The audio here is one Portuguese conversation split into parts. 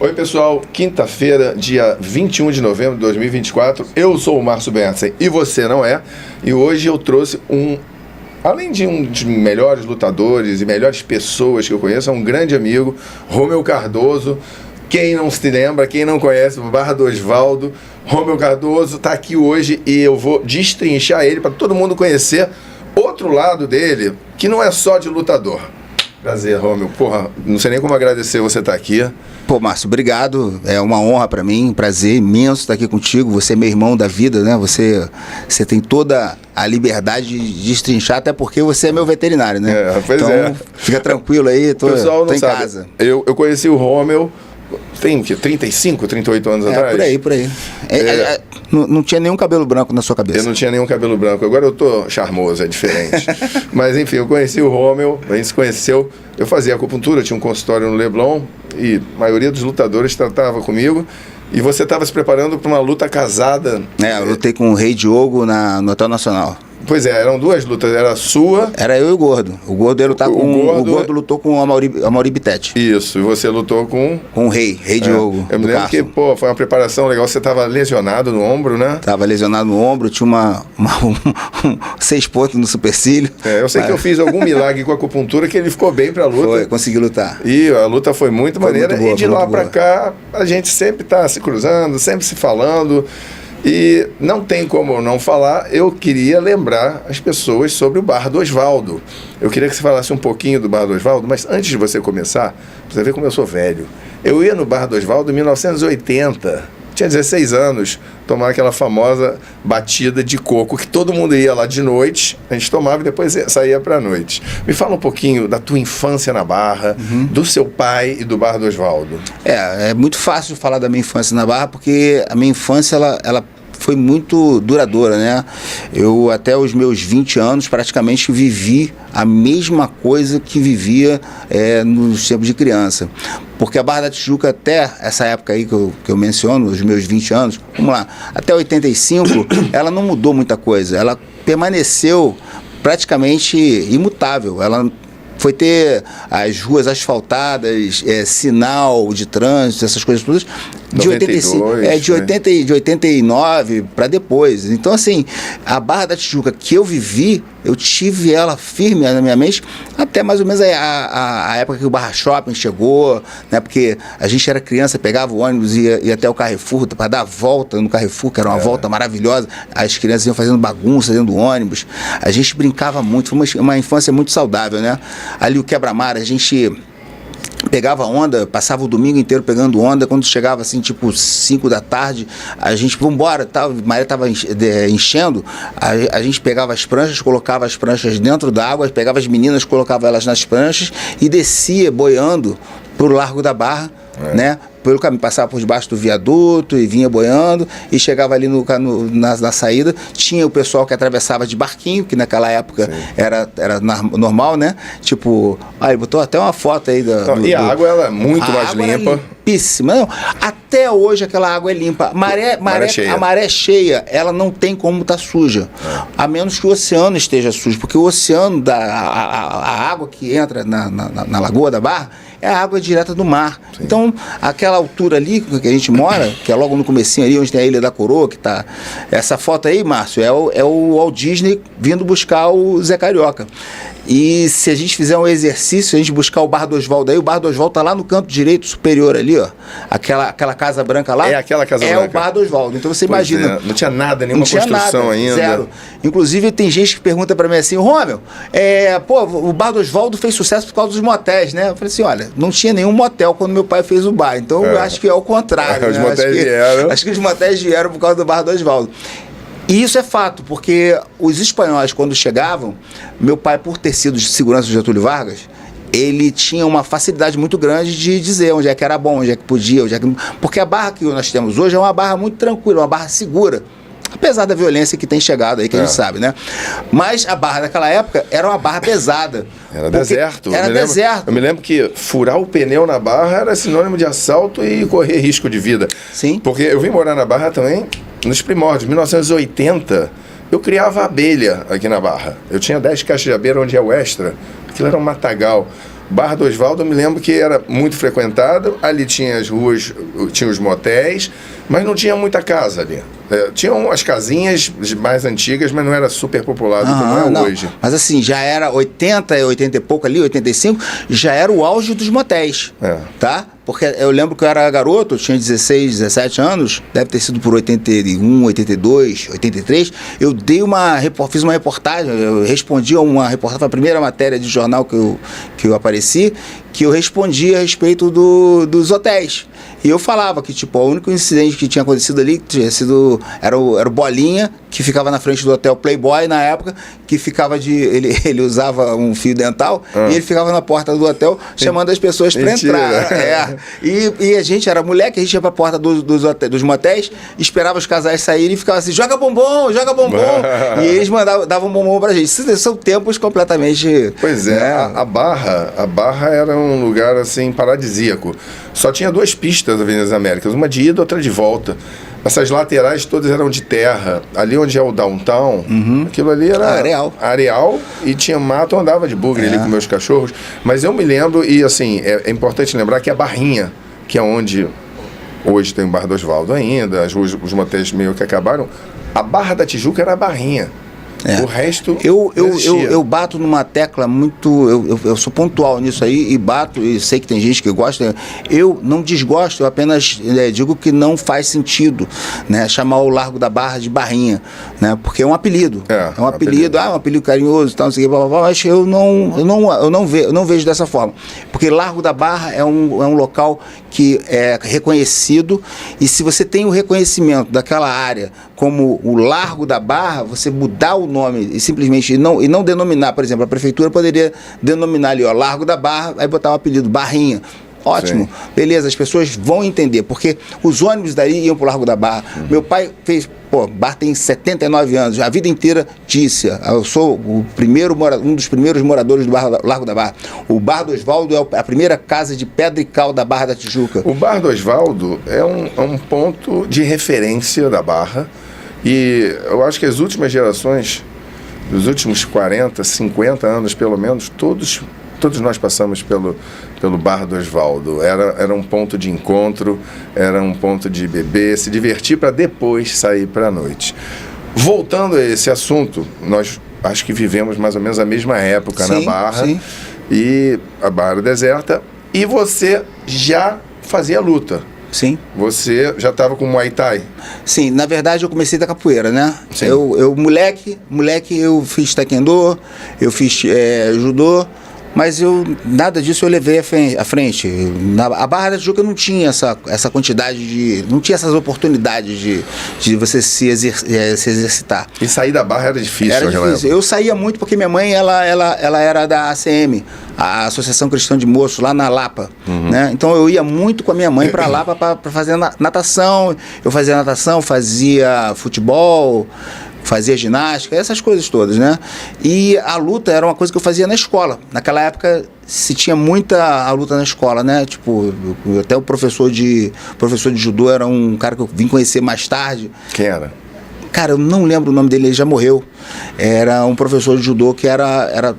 Oi, pessoal. Quinta-feira, dia 21 de novembro de 2024. Eu sou o Márcio Bernsen e você não é. E hoje eu trouxe além de um dos melhores lutadores e melhores pessoas que eu conheço, é um grande amigo, Romeu Cardoso. Quem não se lembra, quem não conhece, o Barra do Osvaldo, Romeu Cardoso está aqui hoje e eu vou destrinchar ele para todo mundo conhecer outro lado dele, que não é só de lutador. Prazer, Romeu. Porra, não sei nem como agradecer você estar aqui. Pô, Márcio, obrigado. É uma honra para mim, um prazer imenso estar aqui contigo. Você é meu irmão da vida, né? Você tem toda a liberdade de destrinchar, até porque você é meu veterinário, né? Pois então, fica tranquilo aí, tô em casa. Eu conheci o Romeu, tem o quê? 35, 38 anos atrás? Por aí. Não tinha nenhum cabelo branco na sua cabeça. Eu não tinha nenhum cabelo branco. Agora eu tô charmoso, é diferente. Mas enfim, eu conheci o Romeu, a gente se conheceu. Eu fazia acupuntura, tinha um consultório no Leblon e a maioria dos lutadores tratava comigo. E você estava se preparando para uma luta casada. Eu lutei com o Rei Diogo no Hotel Nacional. Pois é, eram duas lutas, era a sua... Era eu e o Gordo. O Gordo ia lutar o Gordo lutou com o Amaury Bittetti. Isso, e você lutou com... Com o Rei Diogo. Eu me lembro que, foi uma preparação legal, você estava lesionado no ombro, né? Tava lesionado no ombro, tinha 6 pontos no supercílio. Eu sei que eu fiz algum milagre com a acupuntura que ele ficou bem pra luta. Foi, consegui lutar. E a luta foi muito maneira, muito boa, e de lá pra cá, a gente sempre tá se cruzando, sempre se falando... E não tem como não falar, eu queria lembrar as pessoas sobre o Bar do Osvaldo. Eu queria que você falasse um pouquinho do Bar do Osvaldo, mas antes de você começar, você vê como eu sou velho. Eu ia no Bar do Osvaldo em 1980, tinha 16 anos, tomar aquela famosa batida de coco, que todo mundo ia lá de noite, a gente tomava e depois saía pra noite. Me fala um pouquinho da tua infância na Barra, do seu pai e do Bar do Osvaldo. É muito fácil falar da minha infância na Barra, porque a minha infância, ela foi muito duradoura, né? Eu até os meus 20 anos praticamente vivi a mesma coisa que vivia nos tempos de criança. Porque a Barra da Tijuca, até essa época aí que eu menciono, os meus 20 anos, vamos lá, até 85, ela não mudou muita coisa. Ela permaneceu praticamente imutável. Ela foi ter as ruas asfaltadas, sinal de trânsito, essas coisas todas, de 85, de 89 para depois. Então, assim, a Barra da Tijuca que eu vivi, eu tive ela firme na minha mente até mais ou menos a época que o Barra Shopping chegou, né? Porque a gente era criança, pegava o ônibus e ia até o Carrefour para dar a volta no Carrefour, que era uma volta maravilhosa. As crianças iam fazendo bagunça dentro do ônibus. A gente brincava muito, foi uma infância muito saudável, né? Ali o quebra-mar, a gente pegava onda, passava o domingo inteiro pegando onda. Quando chegava assim, tipo 5 da tarde, a gente, vambora, tal, a maré estava enchendo, a gente pegava as pranchas, colocava as pranchas dentro da água, pegava as meninas, colocava elas nas pranchas e descia boiando pro Largo da Barra, né? Pelo caminho, passava por debaixo do viaduto e vinha boiando e chegava ali na saída. Tinha o pessoal que atravessava de barquinho, que naquela época era normal, né? Tipo, ele botou até uma foto aí a água ela é muito mais limpa. Limpíssima. Não, até hoje aquela água é limpa. A maré cheia, ela não tem como estar suja. A menos que o oceano esteja sujo, porque o oceano, a água que entra na Lagoa da Barra, é a água direta do mar. Sim. Então, aquela altura ali que a gente mora, que é logo no comecinho ali, onde tem a Ilha da Coroa, que tá... Essa foto aí, Márcio, é o Walt Disney vindo buscar o Zé Carioca. E se a gente fizer um exercício, a gente buscar o Bar do Osvaldo aí, o Bar do Osvaldo tá lá no canto direito superior ali, ó. Aquela casa branca lá. É aquela casa branca. É o Bar do Osvaldo. Então você imagina. Não tinha nada, nenhuma construção ainda. Zero. Inclusive tem gente que pergunta pra mim assim, Romeu, o Bar do Osvaldo fez sucesso por causa dos motéis, né? Eu falei assim, olha, não tinha nenhum motel quando meu pai fez o bar. Então eu acho que é o contrário. Os motéis vieram. Acho que os motéis vieram por causa do Bar do Osvaldo. E isso é fato, porque os espanhóis, quando chegavam, meu pai, por ter sido de segurança de Getúlio Vargas, ele tinha uma facilidade muito grande de dizer onde é que era bom, onde é que podia, porque a Barra que nós temos hoje é uma barra muito tranquila, uma barra segura. Apesar da violência que tem chegado aí, que a gente sabe, né? Mas a Barra daquela época era uma barra pesada. Era deserto. Era deserto. Eu me lembro que furar o pneu na Barra era sinônimo de assalto e correr risco de vida. Sim. Porque eu vim morar na Barra também nos primórdios, 1980. Eu criava abelha aqui na Barra. Eu tinha 10 caixas de abelha onde é o Extra. Aquilo era um matagal. Bar do Osvaldo, eu me lembro que era muito frequentado, ali tinha as ruas, tinha os motéis, mas não tinha muita casa ali. Tinham as casinhas mais antigas, mas não era super populado como é hoje. Mas assim, já era 80 e pouco ali, 85, já era o auge dos motéis, tá? Porque eu lembro que eu era garoto, eu tinha 16, 17 anos, deve ter sido por 81, 82, 83, eu fiz uma reportagem, eu respondi a uma reportagem, foi a primeira matéria de jornal que eu apareci, que eu respondi a respeito dos hotéis. E eu falava que, tipo, o único incidente que tinha acontecido ali era o Bolinha, que ficava na frente do hotel Playboy na época, que ficava ele usava um fio dental e ele ficava na porta do hotel chamando as pessoas para entrar. E a gente era moleque, a gente ia pra porta dos motéis, esperava os casais saírem e ficava assim, joga bombom! E eles davam bombom pra gente. São tempos completamente... Pois é, a Barra era um lugar assim paradisíaco. Só tinha 2 pistas da Avenida das Américas, uma de ida, outra de volta. Essas laterais todas eram de terra. Ali onde é o downtown, aquilo ali era areal e tinha mato, eu andava de bugre ali com meus cachorros. Mas eu me lembro, e assim, é importante lembrar que a Barrinha, que é onde hoje tem o Bar do Osvaldo ainda, os motéis meio que acabaram, a Barra da Tijuca era a Barrinha. O resto eu bato numa tecla muito, eu sou pontual nisso aí e bato, e sei que tem gente que gosta, eu não desgosto, eu apenas digo que não faz sentido, né, chamar o Largo da Barra de Barrinha, né, porque é um apelido, um apelido carinhoso e tal, não sei o que, blá, blá, blá, mas eu não vejo dessa forma, porque Largo da Barra é um local que é reconhecido, e se você tem o reconhecimento daquela área como o Largo da Barra, você mudar o nome e simplesmente não denominar, por exemplo, a prefeitura poderia denominar ali, Largo da Barra, aí botar o apelido Barrinha. Ótimo, sim. Beleza, as pessoas vão entender, porque os ônibus daí iam pro Largo da Barra. Meu pai fez, Bar tem 79 anos, a vida inteira disse, eu sou um dos primeiros moradores do Largo da Barra. O Bar do Osvaldo é a primeira casa de pedra e cal da Barra da Tijuca. O Bar do Osvaldo é um ponto de referência da Barra, e eu acho que as últimas gerações, dos últimos 40, 50 anos pelo menos, todos nós passamos pelo Bar do Osvaldo. Era um ponto de encontro, era um ponto de beber, se divertir para depois sair para a noite. Voltando a esse assunto, nós acho que vivemos mais ou menos a mesma época, sim, na Barra, sim. E a Barra deserta, e você já fazia luta. Sim. Você já estava com Muay Thai? Sim, na verdade eu comecei da capoeira, né? Sim. Eu moleque eu fiz taekwondo, eu fiz judô, mas nada disso eu levei à frente. A Barra da Tijuca não tinha essa quantidade não tinha essas oportunidades de você se exercitar. E sair da Barra era difícil? Era difícil. Eu saía muito porque minha mãe, ela era da ACM, a Associação Cristã de Moços, lá na Lapa, né? Então eu ia muito com a minha mãe para Lapa para fazer natação. Eu fazia natação, fazia futebol, fazia ginástica, essas coisas todas, né? E a luta era uma coisa que eu fazia na escola. Naquela época se tinha muita luta na escola, né? Tipo, até o professor de judô era um cara que eu vim conhecer mais tarde. Quem era? Cara, eu não lembro o nome dele, ele já morreu. Era um professor de judô que era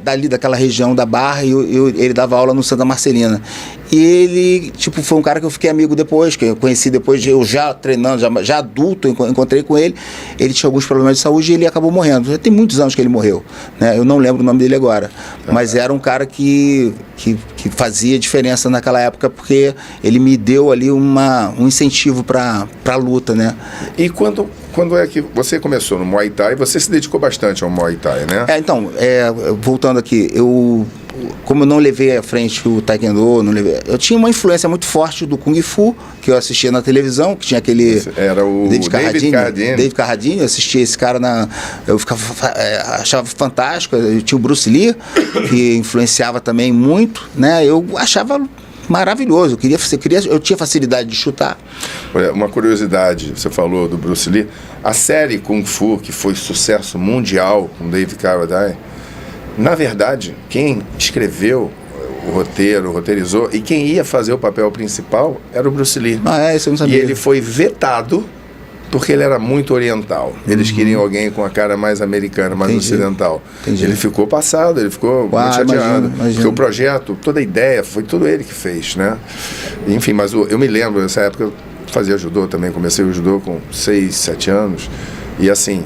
dali daquela região da Barra, e ele dava aula no Santa Marcelina. E ele, tipo, foi um cara que eu fiquei amigo depois, que eu conheci depois de eu já treinando, já adulto, encontrei com ele. Ele tinha alguns problemas de saúde e ele acabou morrendo. Já tem muitos anos que ele morreu, né? Eu não lembro o nome dele agora. Mas era um cara que fazia diferença naquela época, porque ele me deu ali um incentivo para a luta, né? E quando é que você começou no Muay Thai? Você se dedicou bastante ao Muay Thai, né? Voltando aqui, como eu não levei à frente o Taekwondo, eu tinha uma influência muito forte do Kung Fu, que eu assistia na televisão, que tinha aquele... Era o David Carradine, eu assistia esse cara eu achava fantástico. Eu tinha o Bruce Lee, que influenciava também muito, né? Eu achava maravilhoso, eu tinha facilidade de chutar. Uma curiosidade, você falou do Bruce Lee, a série Kung Fu, que foi sucesso mundial com David Carradine, na verdade, quem escreveu o roteiro, roteirizou, e quem ia fazer o papel principal era o Bruce Lee. Isso eu não sabia. E ele foi vetado porque ele era muito oriental. Eles queriam alguém com a cara mais americana, mais ocidental. Ele ficou passado, ele ficou muito chateado. Imagino. Porque o projeto, toda a ideia, foi tudo ele que fez, né? Enfim, mas eu me lembro, nessa época, eu fazia judô também, comecei o judô com 6, 7 anos, e assim,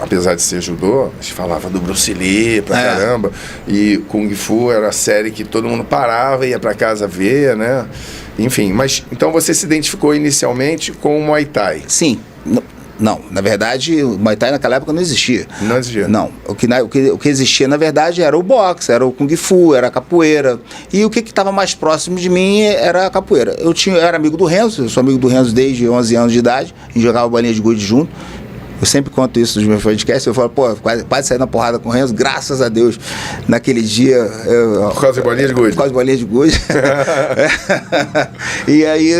apesar de ser judô, a gente falava do Bruce Lee pra caramba, e Kung Fu era a série que todo mundo parava e ia pra casa ver, né? Enfim, mas então você se identificou inicialmente com o Muay Thai? Sim. Não, na verdade, o Muay Thai naquela época não existia. Não existia? Não. O que existia, na verdade, era o boxe, era o Kung Fu, era a capoeira. E o que estava mais próximo de mim era a capoeira. Eu era amigo do Renzo, eu sou amigo do Renzo desde 11 anos de idade, a gente jogava bolinha de gude junto. Eu sempre conto isso nos meus podcasts, eu falo, pô, quase saí na porrada com o Renzo, graças a Deus, naquele dia... Por causa de bolinha de gude? Por causa de bolinha de gude. E aí,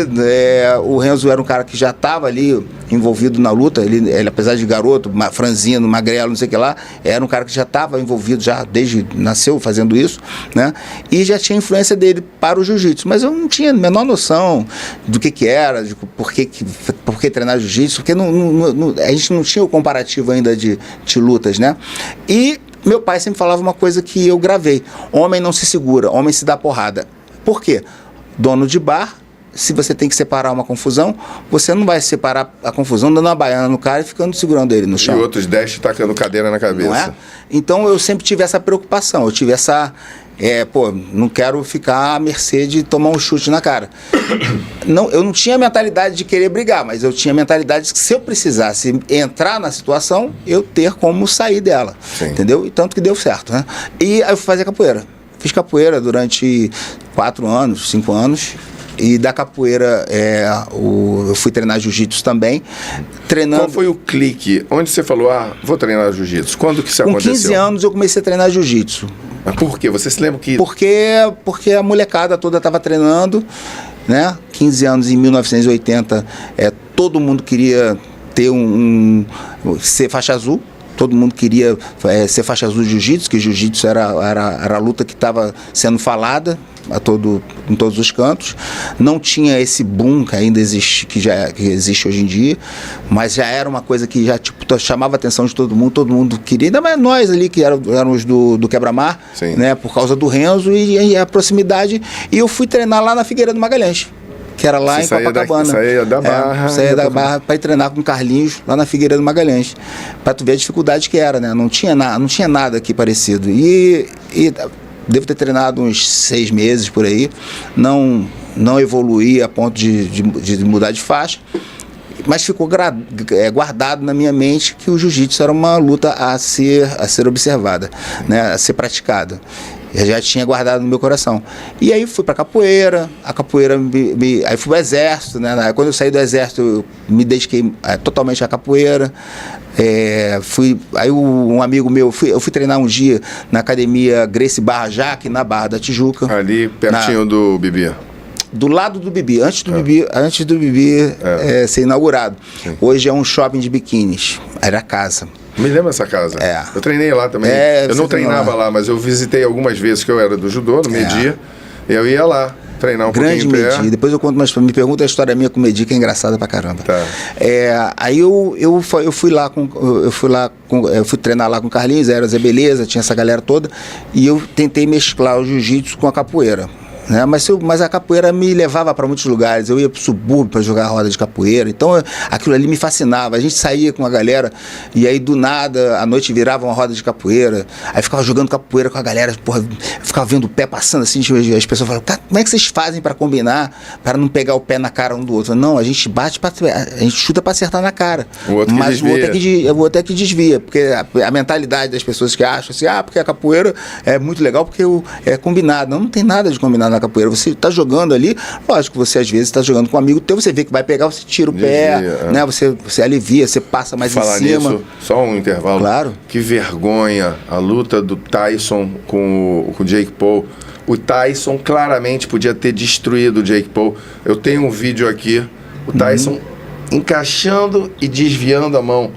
o Renzo era um cara que já estava ali envolvido na luta, ele apesar de garoto, franzino, magrelo, não sei o que lá, era um cara que já estava envolvido, já desde nasceu fazendo isso, né? E já tinha influência dele para o jiu-jitsu, mas eu não tinha a menor noção do que era, de por que treinar jiu-jitsu, porque a gente não tinha o comparativo ainda de lutas, né? E meu pai sempre falava uma coisa que eu gravei: homem não se segura, homem se dá porrada. Por quê? Dono de bar, se você tem que separar uma confusão, você não vai separar a confusão dando uma baiana no cara e ficando segurando ele no chão. E outros 10 tacando cadeira na cabeça. Não é? Então eu sempre tive essa preocupação, eu tive essa... não quero ficar à mercê de tomar um chute na cara. Eu não tinha a mentalidade de querer brigar, mas eu tinha a mentalidade de que se eu precisasse entrar na situação, eu ter como sair dela. Sim. Entendeu? E tanto que deu certo, né? E aí eu fui fazer capoeira. Fiz capoeira durante 4 anos, 5 anos. E da capoeira eu fui treinar jiu-jitsu também. Treinando... Qual foi o clique? Onde você falou, vou treinar jiu-jitsu? Quando que isso aconteceu? Com 15 anos eu comecei a treinar jiu-jitsu. Mas por quê? Você se lembra que... Porque a molecada toda estava treinando, né? 15 anos em 1980, todo mundo queria ter ser faixa azul. Todo mundo queria ser faixa azul de jiu-jitsu, que jiu-jitsu era a luta que estava sendo falada em todos os cantos. Não tinha esse boom que ainda existe, que existe hoje em dia, mas já era uma coisa que já chamava a atenção de todo mundo queria, ainda mais nós ali que éramos do Quebra-Mar, né, por causa do Renzo e a proximidade. E eu fui treinar lá na Figueira do Magalhães, que era lá em Copacabana. Saía da Barra. Saía da Barra para ir treinar com o Carlinhos, lá na Figueira do Magalhães. Para tu ver a dificuldade que era, né? Não tinha nada aqui parecido. E devo ter treinado uns 6 meses por aí. Não evoluí a ponto de mudar de faixa. Mas ficou guardado na minha mente que o jiu-jitsu era uma luta a ser observada, né? A ser praticada. Eu já tinha guardado no meu coração. E aí fui para capoeira, aí fui pro exército, né? Quando eu saí do exército, eu me dediquei totalmente à capoeira. Aí um amigo meu, eu fui treinar um dia na academia Gracie Barra Jaque, na Barra da Tijuca. Ali pertinho do Bibi. Do lado do Bibi, antes do Bibi ser inaugurado. Sim. Hoje é um shopping de biquínis, era a casa. Me lembro dessa casa. Eu treinei lá também. Eu não treinava lá, mas eu visitei algumas vezes que eu era do judô, no Medi. Eu ia lá treinar um pouquinho. Grande Medi. Depois eu conto, mas me pergunta a história minha com o Medi, que é engraçada pra caramba. Tá. Aí eu fui treinar lá com o Carlinhos, era Zé Beleza, tinha essa galera toda, e eu tentei mesclar o jiu-jitsu com a capoeira. Né? Mas a capoeira me levava para muitos lugares. Eu ia para o subúrbio para jogar roda de capoeira. Então aquilo ali me fascinava. A gente saía com a galera e aí do nada à noite virava uma roda de capoeira. Aí ficava jogando capoeira com a galera. Porra, ficava vendo o pé passando assim. As pessoas falavam, cara, como é que vocês fazem para combinar, para não pegar o pé na cara um do outro? Não, a gente a gente chuta para acertar na cara. Mas o outro é que desvia. Porque a mentalidade das pessoas que acham assim, porque a capoeira é muito legal porque é combinado. Não tem nada de combinado na capoeira. Você está jogando ali, lógico que você às vezes está jogando com um amigo teu, você vê que vai pegar, você tira o pé, né? Você alivia, você passa mais em cima. Nisso, só um intervalo. Claro. Que vergonha a luta do Tyson com o Jake Paul. O Tyson claramente podia ter destruído o Jake Paul. Eu tenho um vídeo aqui, o Tyson encaixando e desviando a mão.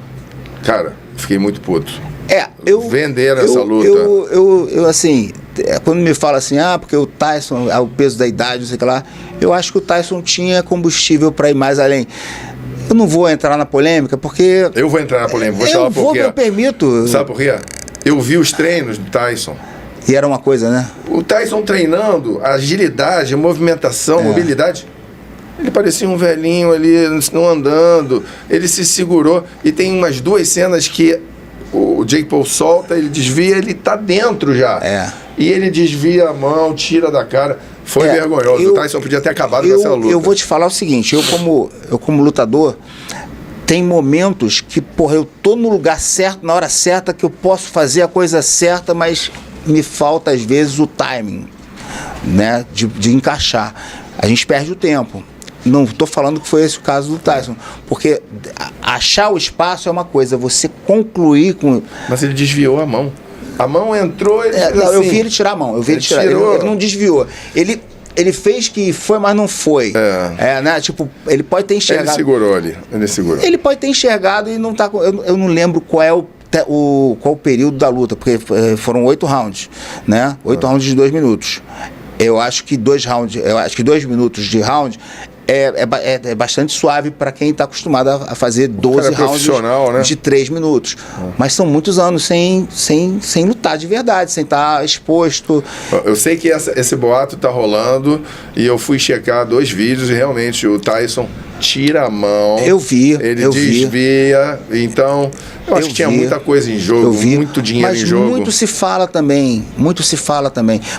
Cara, fiquei muito puto. Venderam essa luta. Eu assim, quando me fala assim, porque o Tyson, o peso da idade, não sei o que lá, eu acho que o Tyson tinha combustível para ir mais além. Eu não vou entrar na polêmica, porque... Eu vou entrar na polêmica, vou falar por quê. Eu permito. Sabe por quê? Eu vi os treinos do Tyson. E era uma coisa, né? O Tyson treinando, agilidade, movimentação, mobilidade. Ele parecia um velhinho ali, não andando. Ele se segurou. E tem umas 2 cenas que o Jake Paul solta, ele desvia, ele tá dentro já. E ele desvia a mão, tira da cara. Foi vergonhoso. O Tyson podia ter acabado com essa luta. Eu vou te falar o seguinte, eu como lutador, tem momentos que, porra, eu tô no lugar certo, na hora certa, que eu posso fazer a coisa certa, mas me falta às vezes o timing, né, de encaixar. A gente perde o tempo. Não estou falando que foi esse o caso do Tyson, porque achar o espaço é uma coisa, você concluir com... Mas ele desviou a mão. A mão entrou, ele não, assim, eu vi ele tirar a mão, ele não desviou. Ele fez que foi, mas não foi. Né? Tipo, ele pode ter enxergado. Ele segurou ali, ele segurou. Ele pode ter enxergado e não tá. Eu não lembro qual é qual o período da luta, porque foram 8 rounds, né? 8 rounds de 2 minutos. Eu acho que 2 minutos de round é bastante suave para quem está acostumado a fazer 12 rounds, né, de 3 minutos. Mas são muitos anos sem lutar de verdade, sem estar exposto. Eu sei que esse boato está rolando e eu fui checar 2 vídeos e realmente o Tyson tira a mão. Ele desvia. Então, eu acho que tinha muita coisa em jogo, muito dinheiro em jogo. Mas muito se fala também.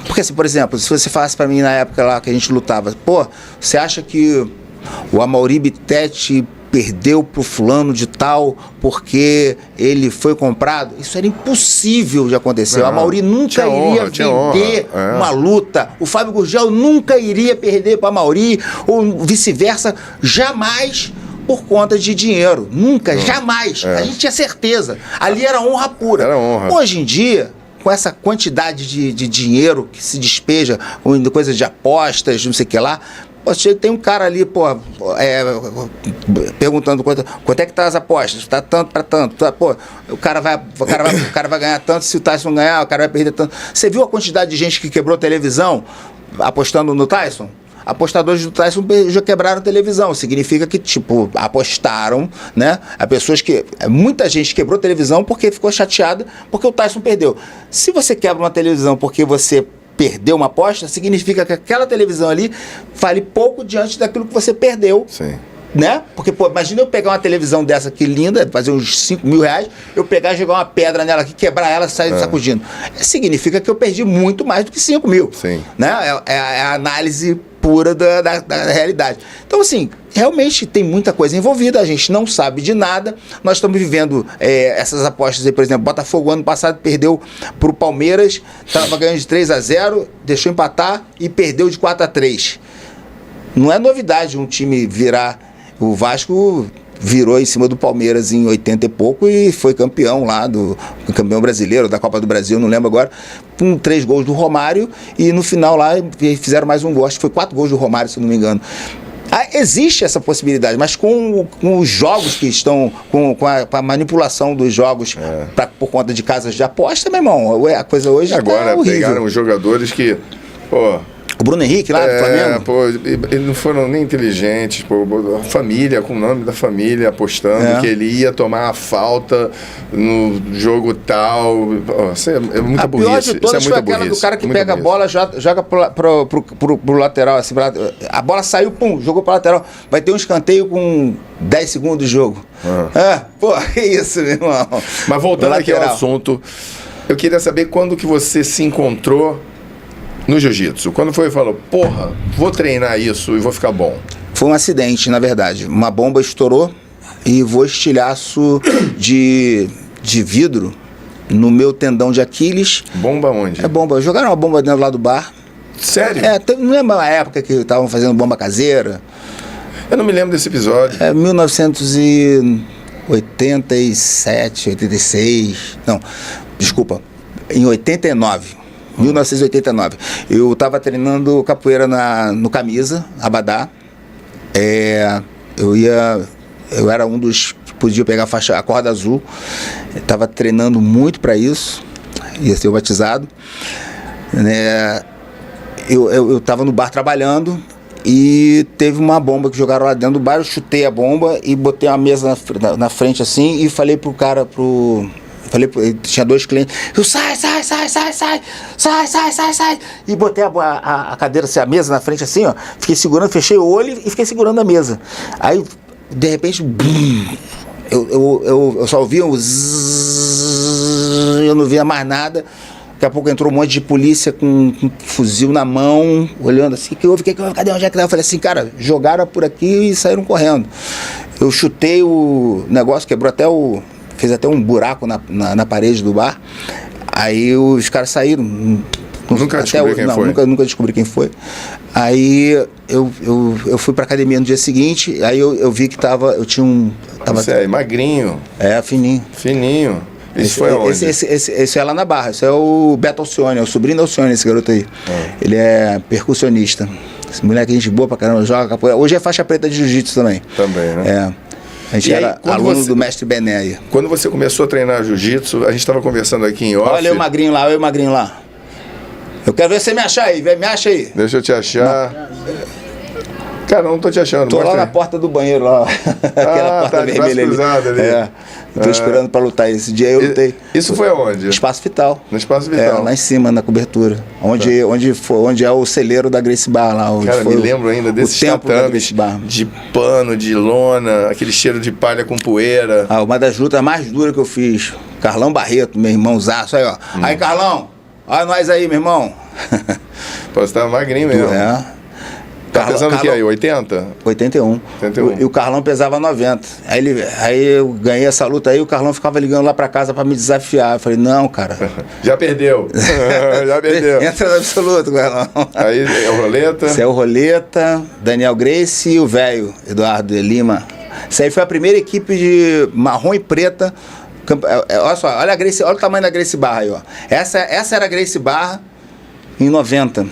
Porque, assim, por exemplo, se você falasse para mim na época lá que a gente lutava, pô, você acha que o Amaury Bittetti perdeu pro fulano de tal porque ele foi comprado? Isso era impossível de acontecer. O Amaury nunca iria vender uma luta. O Fábio Gurgel nunca iria perder para Amaury, ou vice-versa, jamais, por conta de dinheiro. Nunca, jamais. A gente tinha certeza. Ali era honra pura. Era honra. Hoje em dia, com essa quantidade de dinheiro que se despeja, coisas de apostas, não sei o que lá, tem um cara ali, perguntando quanto é que tá as apostas, tá tanto para tanto, o cara vai ganhar tanto, se o Tyson ganhar, o cara vai perder tanto. Você viu a quantidade de gente que quebrou televisão apostando no Tyson? Apostadores do Tyson já quebraram televisão. Significa que, tipo, apostaram, né? Muita gente quebrou televisão porque ficou chateada porque o Tyson perdeu. Se você quebra uma televisão porque você perdeu uma aposta, significa que aquela televisão ali vale pouco diante daquilo que você perdeu. Sim. Né? Porque, imagina eu pegar uma televisão dessa aqui linda, fazer uns 5 mil reais, eu pegar e jogar uma pedra nela aqui, quebrar ela e sair sacudindo. Significa que eu perdi muito mais do que 5 mil. Sim. Né? É a análise pura da realidade. Então, assim, realmente tem muita coisa envolvida, a gente não sabe de nada. Nós estamos vivendo essas apostas aí, por exemplo, Botafogo ano passado perdeu para o Palmeiras, estava ganhando de 3-0, deixou empatar e perdeu de 4-3. Não é novidade um time virar. O Vasco virou em cima do Palmeiras em 80 e pouco e foi campeão lá, campeão brasileiro, da Copa do Brasil, não lembro agora, com 3 gols do Romário, e no final lá fizeram mais um gol, acho que foi 4 gols do Romário, se não me engano. Existe essa possibilidade, mas com os jogos que estão, com a manipulação dos jogos por conta de casas de aposta, meu irmão, a coisa hoje agora tá horrível. Pegaram os jogadores que, o Bruno Henrique lá do Flamengo? Eles não foram nem inteligentes. A família, com o nome da família, apostando que ele ia tomar a falta no jogo tal. Isso é muita burrice. A pior de todas foi aquela do cara que pega a bola, joga pro lateral. Assim, a bola saiu, pum, jogou pro lateral. Vai ter um escanteio com 10 segundos de jogo. Que isso, meu irmão. Mas voltando aqui ao assunto, eu queria saber quando que você se encontrou no jiu-jitsu. Quando foi e falou, vou treinar isso e vou ficar bom? Foi um acidente, na verdade. Uma bomba estourou e voou estilhaço de vidro no meu tendão de Aquiles. Bomba onde? Bomba. Jogaram uma bomba dentro lá do bar. Sério? Não lembro a época que estavam fazendo bomba caseira. Eu não me lembro desse episódio. 1987, 86... Não, desculpa. Em 89. 1989. Eu estava treinando capoeira no Camisa, Abadá. Eu era um dos que podia pegar a corda azul. Estava treinando muito para isso. Ia ser batizado. Eu estava no bar trabalhando e teve uma bomba que jogaram lá dentro do bar, eu chutei a bomba e botei uma mesa na frente assim e falei pro cara, tinha 2 clientes, eu sai, e botei a cadeira, assim, a mesa na frente assim, ó, fiquei segurando, fechei o olho e fiquei segurando a mesa. Aí, de repente, eu só ouvia um zzz, eu não via mais nada. Daqui a pouco entrou um monte de polícia com um fuzil na mão, olhando assim, que houve, cadê, onde é que tá? Eu falei assim, cara, jogaram por aqui e saíram correndo. Eu chutei o negócio, fez até um buraco na parede do bar. Aí os caras saíram. Nunca descobri quem foi? Nunca descobri quem foi. Aí eu fui pra academia no dia seguinte, aí eu vi que eu tinha um... Você é magrinho. Fininho. Fininho. Isso foi onde? Esse é lá na Barra. Esse é o Beto Alcione, é o sobrinho da Alcione, esse garoto aí. Ele é percussionista. Esse moleque, gente boa pra caramba, joga capoeira. Hoje é faixa preta de jiu-jitsu também. Também, né? A gente era aluno do mestre Bené aí. Quando você começou a treinar jiu-jitsu, a gente estava conversando aqui em off. Olha eu magrinho lá. Eu quero ver você me achar aí, me acha aí. Deixa eu te achar. Não. Cara, eu não tô te achando. Tô lá na porta do banheiro, lá. Aquela porta vermelha ali. Tô esperando pra lutar. Esse dia eu lutei. Isso foi aonde? Espaço Vital. No Espaço Vital. Lá em cima, na cobertura. Onde é o celeiro da Gracie Bar lá. Cara, me lembro ainda desses tatames de pano, de lona, aquele cheiro de palha com poeira. Uma das lutas mais duras que eu fiz. Carlão Barreto, meu irmãozaço. Aí, ó. Aí, Carlão. Olha nós aí, meu irmão. Pô, você tava magrinho mesmo. Tá pesando o que aí? 80? 81. E o Carlão pesava 90. Aí eu ganhei essa luta aí, o Carlão ficava ligando lá pra casa pra me desafiar. Eu falei, não, cara. Já perdeu. Já perdeu. Entra no absoluto, Carlão. Aí é o Roleta. Esse é o Roleta, Daniel Gracie e o velho, Eduardo de Lima. Isso aí foi a primeira equipe de marrom e preta. Olha só, olha o tamanho da Gracie Barra aí, ó. Essa era a Gracie Barra em 91,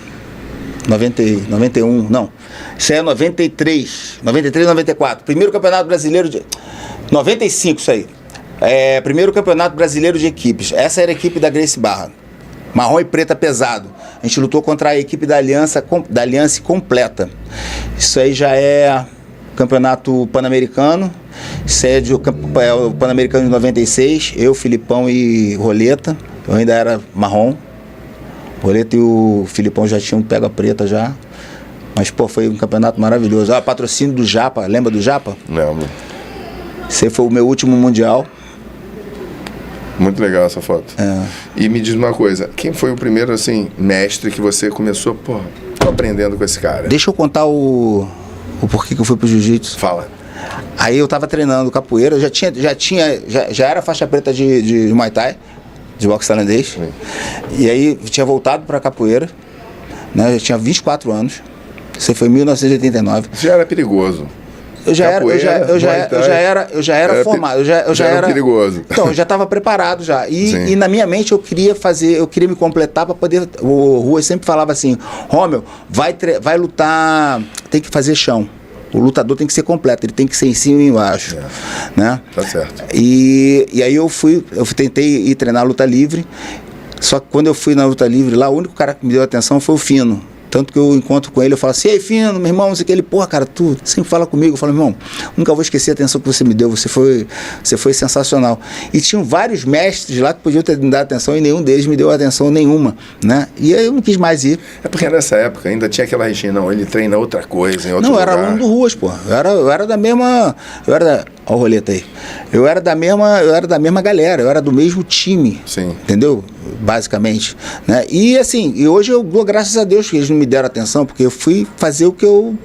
não. Isso aí é 93, 94. Primeiro campeonato brasileiro de... 95, isso aí. Primeiro campeonato brasileiro de equipes. Essa era a equipe da Gracie Barra. Marrom e preta pesado. A gente lutou contra a equipe da Aliança completa. Isso aí já é campeonato pan-americano. Isso aí é o pan-americano de 96. Eu, Filipão e Roleta. Eu ainda era marrom. O Roleta e o Filipão já tinham pega preta já. Mas, pô, foi um campeonato maravilhoso. Patrocínio do Japa, lembra do Japa? Lembro. Esse foi o meu último mundial. Muito legal essa foto. E me diz uma coisa, quem foi o primeiro, assim, mestre que você começou, pô, tô aprendendo com esse cara? Deixa eu contar o porquê que eu fui pro jiu-jitsu. Fala. Aí eu tava treinando capoeira, já era faixa preta de Muay Thai, de boxe tailandês. Sim. E aí eu tinha voltado pra capoeira, né? Eu tinha 24 anos. Isso aí foi em 1989. Já era perigoso. Eu já era formado, eu já era perigoso. Então, eu já estava preparado já. E na minha mente eu queria me completar para poder. O Rua sempre falava assim: Rômel, vai lutar, tem que fazer chão. O lutador tem que ser completo, ele tem que ser em cima e embaixo. Né? Tá certo. E aí eu tentei ir treinar luta livre. Só que quando eu fui na luta livre lá, o único cara que me deu atenção foi o Fino. Tanto que eu encontro com ele, eu falo assim: ei, Fino, meu irmão, não sei o que. Ele, porra, cara, tu sempre fala comigo. Eu falo: irmão, nunca vou esquecer a atenção que você me deu, você foi sensacional. E tinham vários mestres lá que podiam ter me dado atenção e nenhum deles me deu atenção nenhuma, né? E aí eu não quis mais ir. É porque nessa época ainda tinha aquela região, não, ele treina outra coisa em outro lugar. Não, eu era aluno do Ruas, pô. Eu era da mesma... Olha o Roleta aí. Eu era da mesma galera, eu era do mesmo time. Sim. Entendeu? Basicamente, né? E assim, hoje eu dou graças a Deus que eles não me deram atenção, porque eu fui fazer o que eu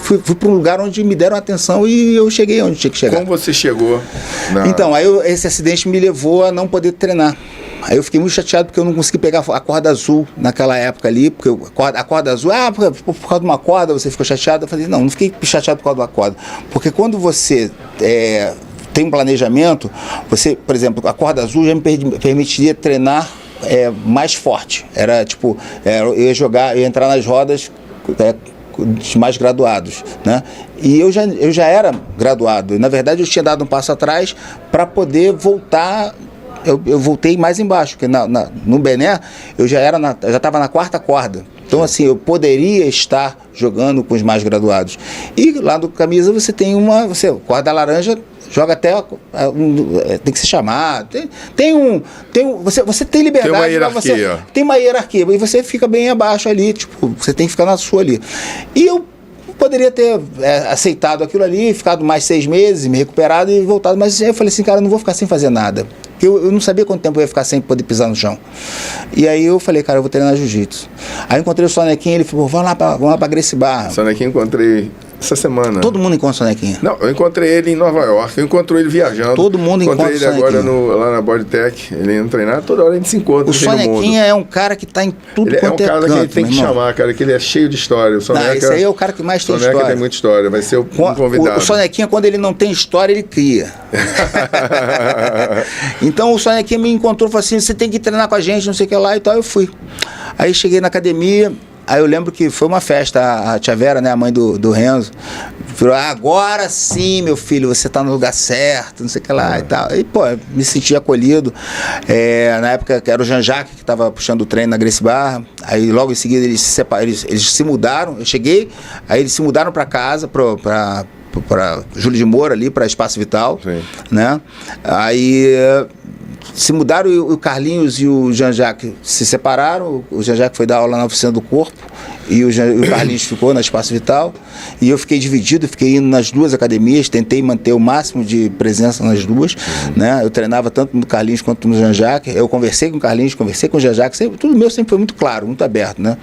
fui para um lugar onde me deram atenção e eu cheguei onde tinha que chegar. Como você chegou? Então, aí esse acidente me levou a não poder treinar. Aí eu fiquei muito chateado porque eu não consegui pegar a corda azul naquela época ali, porque a corda azul, por causa de uma corda você ficou chateado. Eu falei, não fiquei chateado por causa de uma corda, porque quando você tem um planejamento, você, por exemplo, a corda azul já me permitiria treinar mais forte. Era tipo, eu ia entrar nas rodas mais graduados, né? E eu já era graduado. Na verdade, eu tinha dado um passo atrás para poder voltar. Eu voltei mais embaixo, porque no Bené eu já estava na quarta corda. Então, assim, eu poderia estar jogando com os mais graduados. E lá no camisa você tem você corda laranja, joga até tem que se chamar, você tem liberdade, tem uma hierarquia. Tem uma hierarquia e você fica bem abaixo ali, tipo, você tem que ficar na sua ali. E eu poderia ter aceitado aquilo ali, ficado mais 6 meses, me recuperado e voltado, mas eu falei assim, cara, eu não vou ficar sem fazer nada. Porque eu não sabia quanto tempo eu ia ficar sem poder pisar no chão. E aí eu falei, cara, eu vou treinar jiu-jitsu. Aí eu encontrei o Sonequinha, ele falou, vamos lá pra Gracie Barra. Sonequinha encontrei essa semana. Todo mundo encontra o Sonequinha. Não, eu encontrei ele em Nova York, eu encontrei ele viajando. Todo mundo encontra o Sonequinha. Encontrei ele agora lá na Bodytech, ele não treinar, toda hora a gente se encontra. O Sonequinha é um cara que tá em tudo quanto é canto. É um cara que a gente tem que chamar, cara, que ele é cheio de história. O Soneca, esse aí é o cara que mais tem história. O Soneca tem muita história, vai ser um convidado. O Sonequinha, quando ele não tem história, ele cria. Então o Sonequinha me encontrou e falou assim, você tem que treinar com a gente, não sei o que lá e tal, eu fui. Aí cheguei na academia, aí eu lembro que foi uma festa, a tia Vera, né, a mãe do Renzo, falou, agora sim, meu filho, você tá no lugar certo, não sei o que lá e tal. E, pô, me senti acolhido. Na época era o Jean-Jacques que tava puxando o treino na Gracie Barra, aí logo em seguida eles se separaram, eles se mudaram, eu cheguei, aí eles se mudaram para casa, para Júlio de Moura ali, para Espaço Vital, sim, né? Aí se mudaram e o Carlinhos e o Jean-Jacques se separaram. O Jean-Jacques foi dar aula na oficina do corpo e o Carlinhos ficou na Espaço Vital. E eu fiquei dividido, fiquei indo nas duas academias, tentei manter o máximo de presença nas duas, né? Eu treinava tanto no Carlinhos quanto no Jean-Jacques. Eu conversei com o Carlinhos, conversei com o Jean-Jacques, tudo meu sempre foi muito claro, muito aberto, né?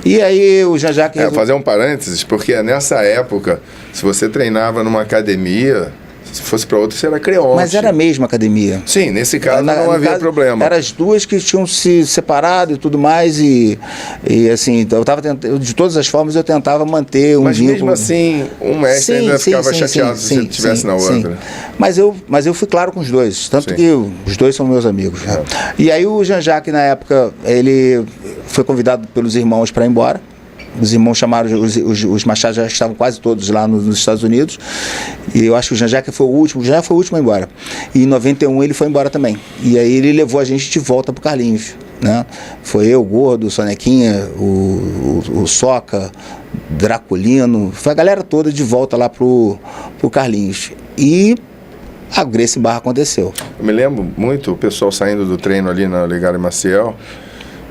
E aí o Jean-Jacques... fazer um parênteses, porque nessa época, se você treinava numa academia, se fosse para outra, você era creonte. Mas era a mesma academia. Sim, nesse caso não havia problema. Eram as duas que tinham se separado e tudo mais, e assim, eu tava tentando, de todas as formas eu tentava manter um Mas vínculo. Mesmo assim, um mestre ainda ficava chateado se você estivesse na outra. Mas eu fui claro com os dois, tanto que os dois são meus amigos. Né? E aí o Jean-Jacques, na época, ele foi convidado pelos irmãos para ir embora. Os irmãos chamaram, os Machado já estavam quase todos lá nos Estados Unidos. E eu acho que o Jean-Jacques foi o último a ir embora. E em 91 ele foi embora também. E aí ele levou a gente de volta pro Carlinhos, né? Foi eu, o Gordo, o Sonequinha, o Soca, Draculino, foi a galera toda de volta lá pro Carlinhos. E a Gracie Barra aconteceu. Eu me lembro muito o pessoal saindo do treino ali na Olegário Maciel.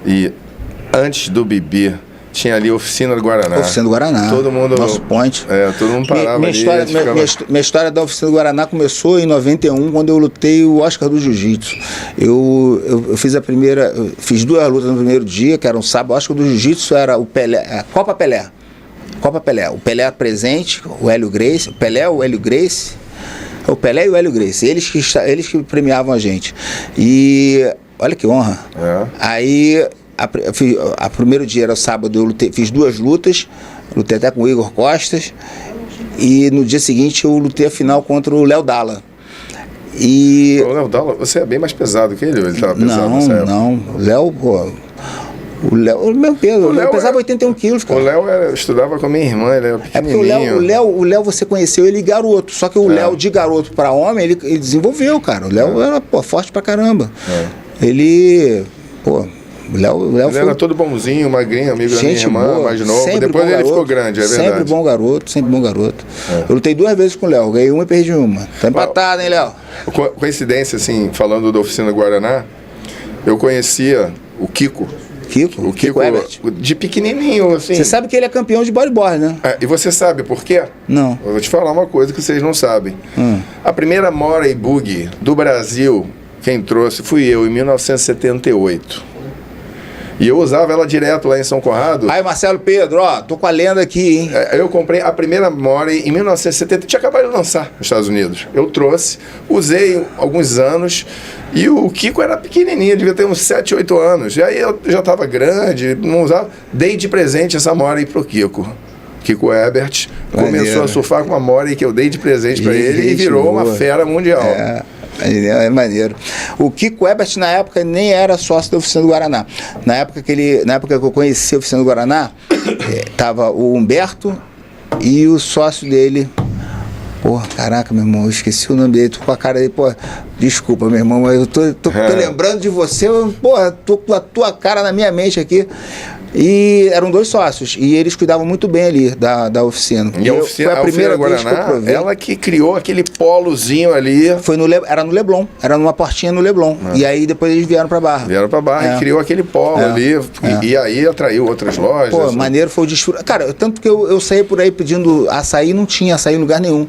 E antes do Bibi, tinha ali a Oficina do Guaraná. Oficina do Guaraná. Todo mundo... Nosso point. Todo mundo parava minha ali. Minha história da Oficina do Guaraná começou em 91, quando eu lutei o Oscar do Jiu-Jitsu. Eu fiz fiz 2 lutas no primeiro dia, que era um sábado. O Oscar do Jiu-Jitsu era o Pelé, a Copa Pelé. O Pelé presente, o Hélio Gracie. O Pelé, o Hélio Gracie. O Pelé e o Hélio Gracie. Eles que premiavam a gente. E olha que honra. Aí... A primeiro dia era o sábado, eu fiz 2 lutas, lutei até com o Igor Costas, e no dia seguinte eu lutei a final contra o Léo Dalla. E... O Léo Dalla, você é bem mais pesado que ele? Ele estava pesado nessa época? Não, o Léo, pô... O meu peso, eu pesava 81 quilos, cara. O Léo estudava com a minha irmã, ele era pequenininho. É porque o Léo você conheceu ele garoto, só que o Léo de garoto para homem, ele desenvolveu, cara. O Léo era, forte pra caramba. Ele, O Léo ele era todo bonzinho, magrinho, amigo da minha irmã, boa, mais novo. Depois ele ficou grande, é verdade. Sempre bom garoto. Eu lutei 2 vezes com o Léo, ganhei uma e perdi uma. Tá empatado, hein, Léo? Coincidência, assim, falando da Oficina Guaraná, eu conhecia o Kiko. O Kiko Ebert. De pequenininho, assim. Você sabe que ele é campeão de bodyboard, né? E você sabe por quê? Não. Eu vou te falar uma coisa que vocês não sabem. A primeira Mora e Bug do Brasil, quem trouxe, fui eu, em 1978. E eu usava ela direto lá em São Conrado. Aí, Marcelo Pedro, tô com a lenda aqui, hein? Eu comprei a primeira Mori em 1970, tinha acabado de lançar nos Estados Unidos. Eu trouxe, usei alguns anos, e o Kiko era pequenininho, devia ter uns 7, 8 anos. E aí eu já estava grande, não usava. Dei de presente essa Mori pro Kiko. Kiko Ebert começou a surfar com uma Mori que eu dei de presente para ele e virou uma fera mundial. É maneiro. O Kiko Ebert, na época, nem era sócio da Oficina do Guaraná. Na época que eu conheci a Oficina do Guaraná, tava o Humberto e o sócio dele. Caraca, meu irmão, eu esqueci o nome dele, tô com a cara dele, desculpa, meu irmão, mas eu tô lembrando de você, tô com a tua cara na minha mente aqui. E eram 2 sócios, e eles cuidavam muito bem ali da oficina. E a oficina, foi a primeira vez que eu Guaraná, provei. ela que criou aquele polozinho ali. Era no Leblon, era numa portinha no Leblon. E aí depois eles vieram pra Barra. Vieram pra Barra e criou aquele polo ali. E aí atraiu outras lojas. Pô, maneiro foi o desfrute. Cara, tanto que eu saí por aí pedindo açaí, não tinha açaí em lugar nenhum.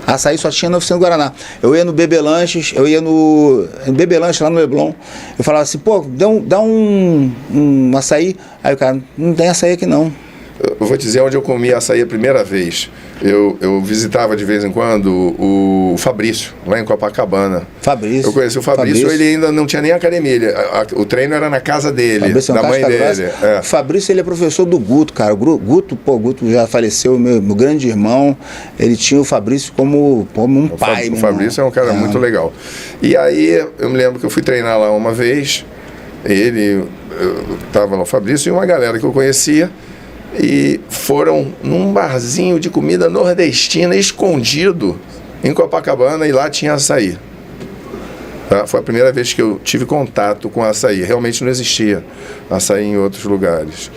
Açaí só tinha na oficina do Guaraná. Eu ia no Bebelanches, eu ia no Bebelanches lá no Leblon. Eu falava assim, pô, dá um açaí. Aí o cara, não tem açaí aqui não. Eu vou dizer onde eu comi açaí a primeira vez. Eu visitava de vez em quando o Fabrício, lá em Copacabana. Fabrício. Eu conheci o Fabrício, ele ainda não tinha nem academia. O treino era na casa dele, Fabrício da mãe dele. O Fabrício, ele é professor do Guto, cara. O Guto já faleceu, meu grande irmão. Ele tinha o Fabrício como um pai. O Fabrício é um cara muito legal. E aí, eu me lembro que eu fui treinar lá uma vez. Tava lá o Fabrício e uma galera que eu conhecia. E foram num barzinho de comida nordestina escondido em Copacabana, e lá tinha açaí. Tá? Foi a primeira vez que eu tive contato com açaí. Realmente não existia açaí em outros lugares.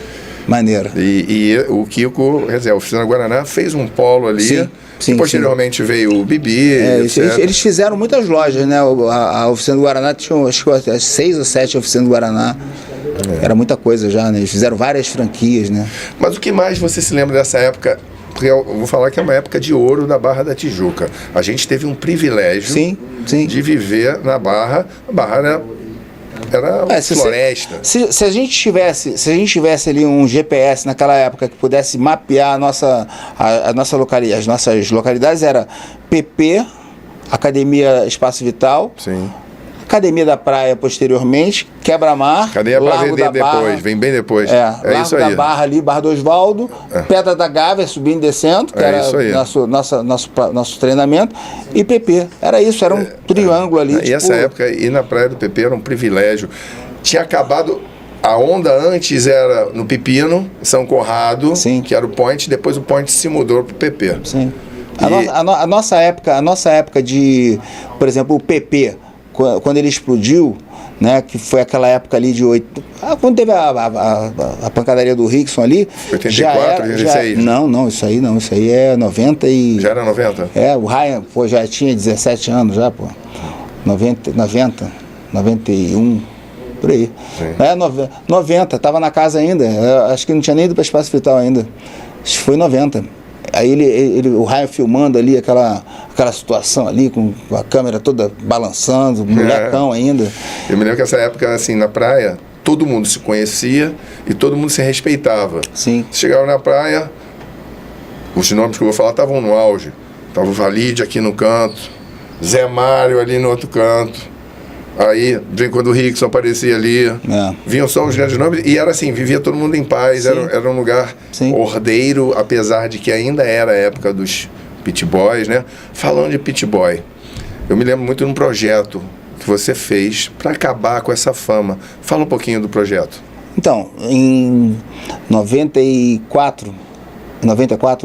Maneiro. E o Kiko, quer dizer, a Oficina Guaraná fez um polo ali. Sim, posteriormente veio o Bibi. Eles fizeram muitas lojas, né? A Oficina do Guaraná tinha, acho que 6 ou 7 oficinas do Guaraná. Era muita coisa já, né? Eles fizeram várias franquias, né? Mas o que mais você se lembra dessa época? Porque eu vou falar que é uma época de ouro da Barra da Tijuca. A gente teve um privilégio de viver na Barra. A Barra era floresta. Se a gente tivesse ali um GPS naquela época que pudesse mapear as nossas localidades, era PP, Academia Espaço Vital. Sim. Academia da Praia posteriormente, Quebra-Mar, Academia para vender depois, vem bem depois. Largo isso aí. da Barra ali, Barra do Osvaldo, Pedra da Gávea, subindo e descendo, que era nosso treinamento, e PP. Era isso, era um triângulo ali. E essa época, ir na praia do PP era um privilégio. Tinha acabado. A onda antes era no Pepino, São Conrado, que era o Point, depois o Point se mudou para o PP. Sim. A nossa época de, por exemplo, o PP, quando ele explodiu, né, que foi aquela época ali de quando teve a pancadaria do Rickson ali, 84, 86? Não, isso aí é 90 e... Já era 90? O Ryan, já tinha 17 anos já, 90, 91, por aí. 90, tava na casa ainda, acho que não tinha nem ido para Espaço Vital ainda, acho que foi 90. Aí o Ryan filmando ali aquela situação ali, com a câmera toda balançando, molecão ainda. Eu me lembro que essa época, assim, na praia, todo mundo se conhecia e todo mundo se respeitava. Sim. Você chegava na praia, os nomes que eu vou falar estavam no auge. Tava o Valide aqui no canto, Zé Mário ali no outro canto. Aí, quando o Rickson aparecia ali, vinham só os grandes nomes, e era assim, vivia todo mundo em paz, era um lugar ordeiro, apesar de que ainda era a época dos pit boys, né? Falando de pit boy, eu me lembro muito de um projeto que você fez para acabar com essa fama. Fala um pouquinho do projeto. Então, em 2004, em 2004,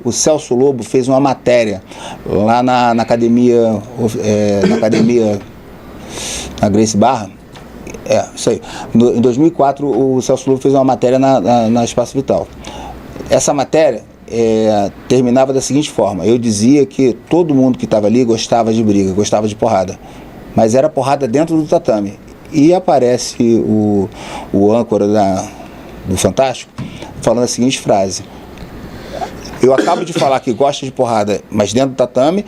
o Celso Lobo fez uma matéria lá na academia, na Grace Barra. Isso aí. Em 2004, o Celso Lobo fez uma matéria na Espaço Vital. Essa matéria terminava da seguinte forma: eu dizia que todo mundo que estava ali gostava de briga, gostava de porrada, mas era porrada dentro do tatame. E aparece o âncora do Fantástico falando a seguinte frase: eu acabo de falar que gosta de porrada, mas dentro do tatame,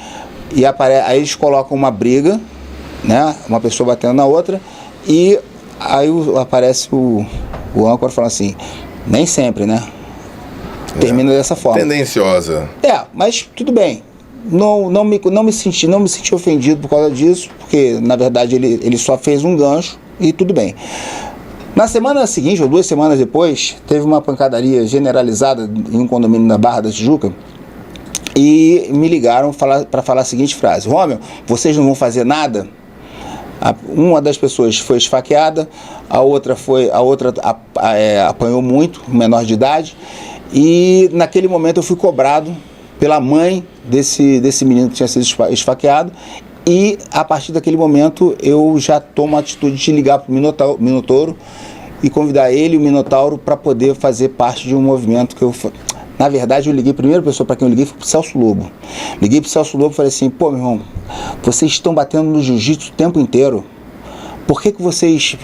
e aí eles colocam uma briga, né, uma pessoa batendo na outra, e aí aparece o âncora falando assim: nem sempre, né? Termina dessa forma. Tendenciosa. Mas tudo bem. Não me senti ofendido por causa disso, porque na verdade ele só fez um gancho e tudo bem. Na semana seguinte, ou 2 semanas depois, teve uma pancadaria generalizada em um condomínio na Barra da Tijuca, e me ligaram para falar a seguinte frase: Romeu, vocês não vão fazer nada? Uma das pessoas foi esfaqueada, a outra apanhou muito, menor de idade, e naquele momento eu fui cobrado pela mãe desse menino que tinha sido esfaqueado E a partir daquele momento eu já tomo a atitude de ligar para o Minotouro e convidar ele e o Minotauro para poder fazer parte de um movimento que eu... Na verdade, eu liguei, a primeira pessoa para quem eu liguei foi para o Celso Lobo. Liguei para o Celso Lobo e falei assim, pô, meu irmão, vocês estão batendo no jiu-jitsu o tempo inteiro. Por que vocês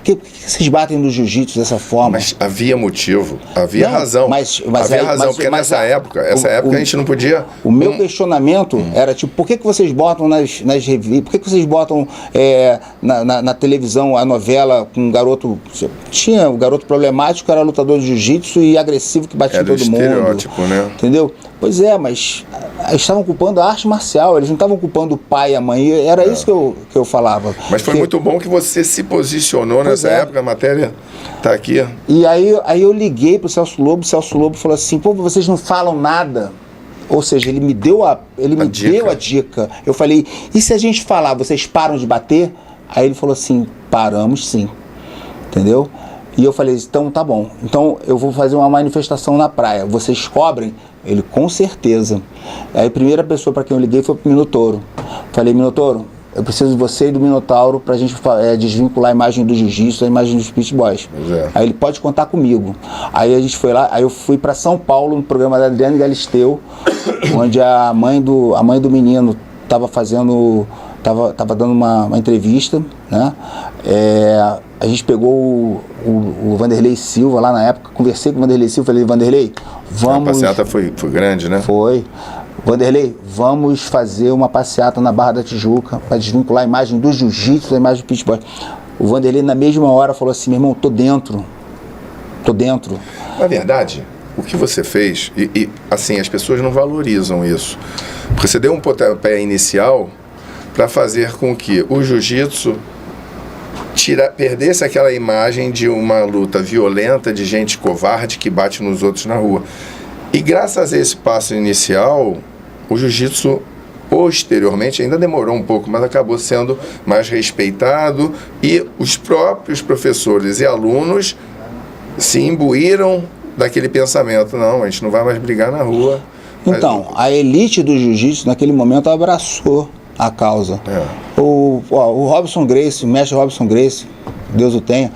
batem no jiu-jitsu dessa forma? Mas havia motivo, havia razão. Havia razão, porque nessa época a gente não podia... O meu questionamento era tipo, por que vocês botam nas revistas, por que vocês botam na televisão a novela com um garoto... Tinha um garoto problemático, era lutador de jiu-jitsu e agressivo que batia em todo mundo. Estereótipo, né? Entendeu? Pois é, mas eles estavam culpando a arte marcial, eles não estavam culpando o pai e a mãe, era isso que eu falava. Mas foi muito bom que você se posicionou nessa época, a matéria está aqui. E aí eu liguei pro Celso Lobo, o Celso Lobo falou assim, pô, vocês não falam nada. Ou seja, ele me deu a dica. Eu falei, e se a gente falar, vocês param de bater? Aí ele falou assim, paramos sim. Entendeu? E eu falei, então tá bom, então eu vou fazer uma manifestação na praia, vocês cobrem? Ele, com certeza. Aí a primeira pessoa para quem eu liguei foi pro Minotouro. Falei, Minotouro, eu preciso de você e do Minotauro pra gente desvincular a imagem do jiu-jitsu da imagem dos Pit Boys. Aí ele pode contar comigo. Aí a gente foi lá, aí eu fui para São Paulo no programa da Adriane Galisteu, onde a mãe do menino estava dando uma entrevista, né? A gente pegou o Vanderlei Silva lá na época, conversei com o Vanderlei Silva, falei, Vanderlei, vamos... A passeata foi grande, né? Foi. Vanderlei, vamos fazer uma passeata na Barra da Tijuca para desvincular a imagem do jiu-jitsu da imagem do Pit Boy. O Vanderlei na mesma hora falou assim, meu irmão, tô dentro. Na verdade, o que você fez, e assim, as pessoas não valorizam isso, porque você deu um pontapé inicial para fazer com que o jiu-jitsu perdesse aquela imagem de uma luta violenta, de gente covarde que bate nos outros na rua. E graças a esse passo inicial, o jiu-jitsu posteriormente ainda demorou um pouco, mas acabou sendo mais respeitado e os próprios professores e alunos se imbuíram daquele pensamento, não, a gente não vai mais brigar na rua. Então, a elite do jiu-jitsu naquele momento abraçou a causa. O Robson Gracie, o mestre Robson Gracie, Deus o tenha,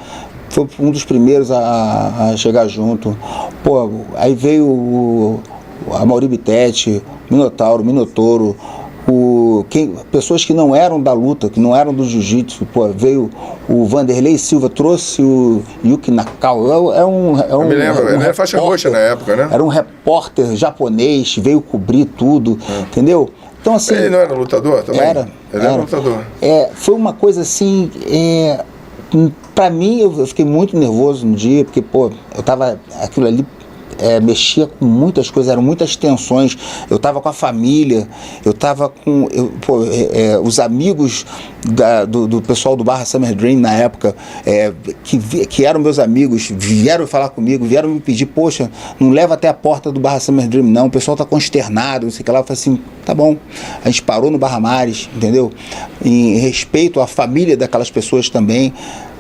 foi um dos primeiros a chegar junto. Pô, aí veio a Mauri Bittetti, Minotouro, pessoas que não eram da luta, que não eram do jiu-jitsu. Pô, veio o Vanderlei Silva, trouxe o Yuki Nakao. Eu me lembro, ele era faixa roxa na época, né? Era um repórter japonês, veio cobrir tudo, entendeu? Então, assim, ele não era lutador também? Ele era lutador. Foi uma coisa assim, pra mim, eu fiquei muito nervoso no dia, porque, pô, aquilo ali mexia com muitas coisas, eram muitas tensões. Eu estava com a família, eu estava com os amigos do pessoal do Barra Summer Dream na época, que eram meus amigos, vieram falar comigo, vieram me pedir, poxa, não leva até a porta do Barra Summer Dream não, o pessoal está consternado, não sei o que lá. Eu falei assim, tá bom. A gente parou no Barra Mares, entendeu? Em respeito à família daquelas pessoas também,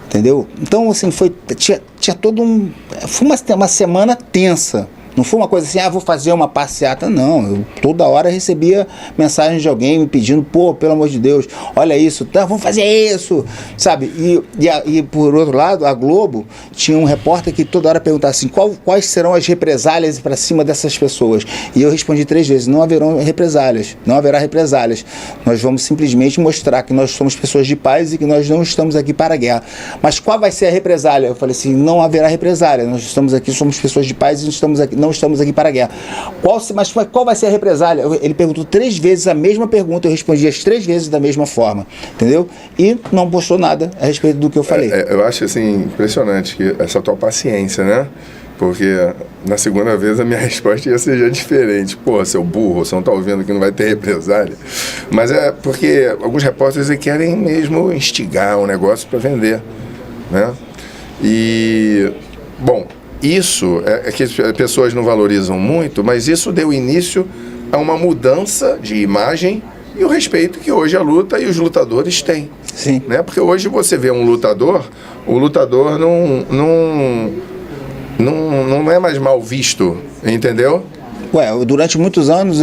entendeu? Então, assim, tinha todo foi uma semana tensa. Não foi uma coisa assim, vou fazer uma passeata. Não, eu toda hora recebia mensagens de alguém me pedindo, pô, pelo amor de Deus, olha isso, vamos fazer isso, sabe? E por outro lado, a Globo tinha um repórter que toda hora perguntava assim, quais serão as represálias para cima dessas pessoas? E eu respondi 3 vezes, não haverá represálias. Nós vamos simplesmente mostrar que nós somos pessoas de paz e que nós não estamos aqui para a guerra. Mas qual vai ser a represália? Eu falei assim, não haverá represália, nós estamos aqui, somos pessoas de paz e não estamos aqui para a guerra. Mas qual vai ser a represália? Ele perguntou 3 vezes a mesma pergunta, eu respondi as 3 vezes da mesma forma, entendeu? E não postou nada a respeito do que eu falei. Eu acho assim, impressionante essa tua paciência, né? Porque na segunda vez a minha resposta ia ser já diferente. Pô, seu burro, você não tá ouvindo que não vai ter represália. Mas é porque alguns repórteres querem mesmo instigar um negócio para vender, né? E, bom, isso é que as pessoas não valorizam muito, mas isso deu início a uma mudança de imagem e o respeito que hoje a luta e os lutadores têm. Sim. Né? Porque hoje você vê um lutador, o lutador não é mais mal visto, entendeu? Durante muitos anos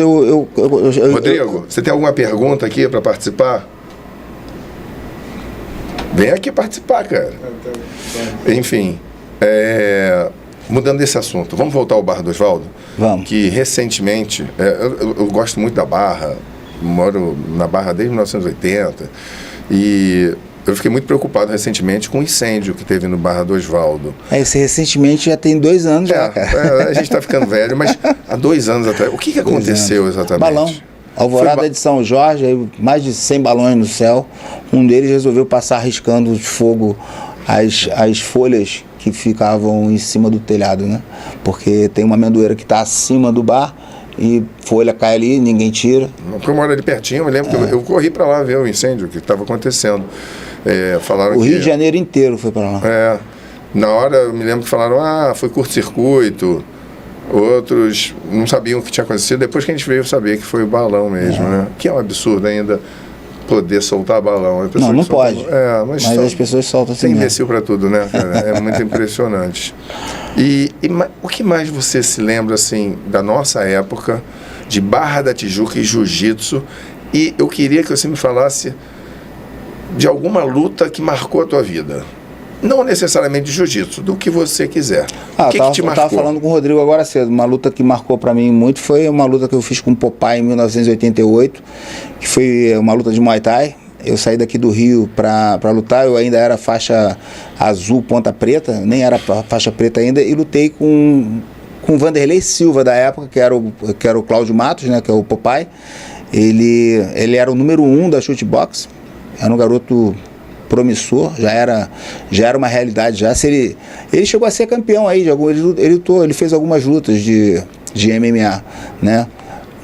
Rodrigo, você tem alguma pergunta aqui para participar? Vem aqui participar, cara. Enfim, mudando desse assunto, vamos voltar ao Bar do Osvaldo? Vamos. Que recentemente, eu gosto muito da Barra, moro na Barra desde 1980, e eu fiquei muito preocupado recentemente com o incêndio que teve no Bar do Osvaldo. Esse recentemente já tem 2 anos já, cara. A gente está ficando velho, mas há 2 anos atrás, o que aconteceu exatamente? Balão. Alvorada de São Jorge, aí mais de 100 balões no céu. Um deles resolveu passar riscando de fogo as folhas que ficavam em cima do telhado, né? Porque tem uma amendoeira que está acima do bar e folha cai ali, ninguém tira. Porque eu moro ali pertinho, eu lembro que eu corri para lá ver o incêndio que estava acontecendo. Falaram o Rio de Janeiro inteiro foi para lá. Na hora eu me lembro que falaram, foi curto-circuito. Outros não sabiam o que tinha acontecido. Depois que a gente veio saber que foi o balão mesmo, né? Que é um absurdo ainda poder soltar balão. Não pode. Mas as pessoas soltam assim. Tem imbecil para tudo, né, cara? É muito impressionante. E o que mais você se lembra, assim, da nossa época, de Barra da Tijuca e Jiu-Jitsu? E eu queria que você me falasse de alguma luta que marcou a tua vida. Não necessariamente de jiu-jitsu, do que você quiser. O que te marcou? Eu estava falando com o Rodrigo agora cedo. Uma luta que marcou para mim muito foi uma luta que eu fiz com o Popeye em 1988, que foi uma luta de Muay Thai. Eu saí daqui do Rio para lutar, eu ainda era faixa azul, ponta preta, nem era faixa preta ainda, e lutei com o Vanderlei Silva da época, que era o Cláudio Matos, né, que é o Popeye. Ele era o número 1 da shootbox, era um garoto promissor, já era uma realidade já. Ele chegou a ser campeão aí, ele fez algumas lutas de MMA, né?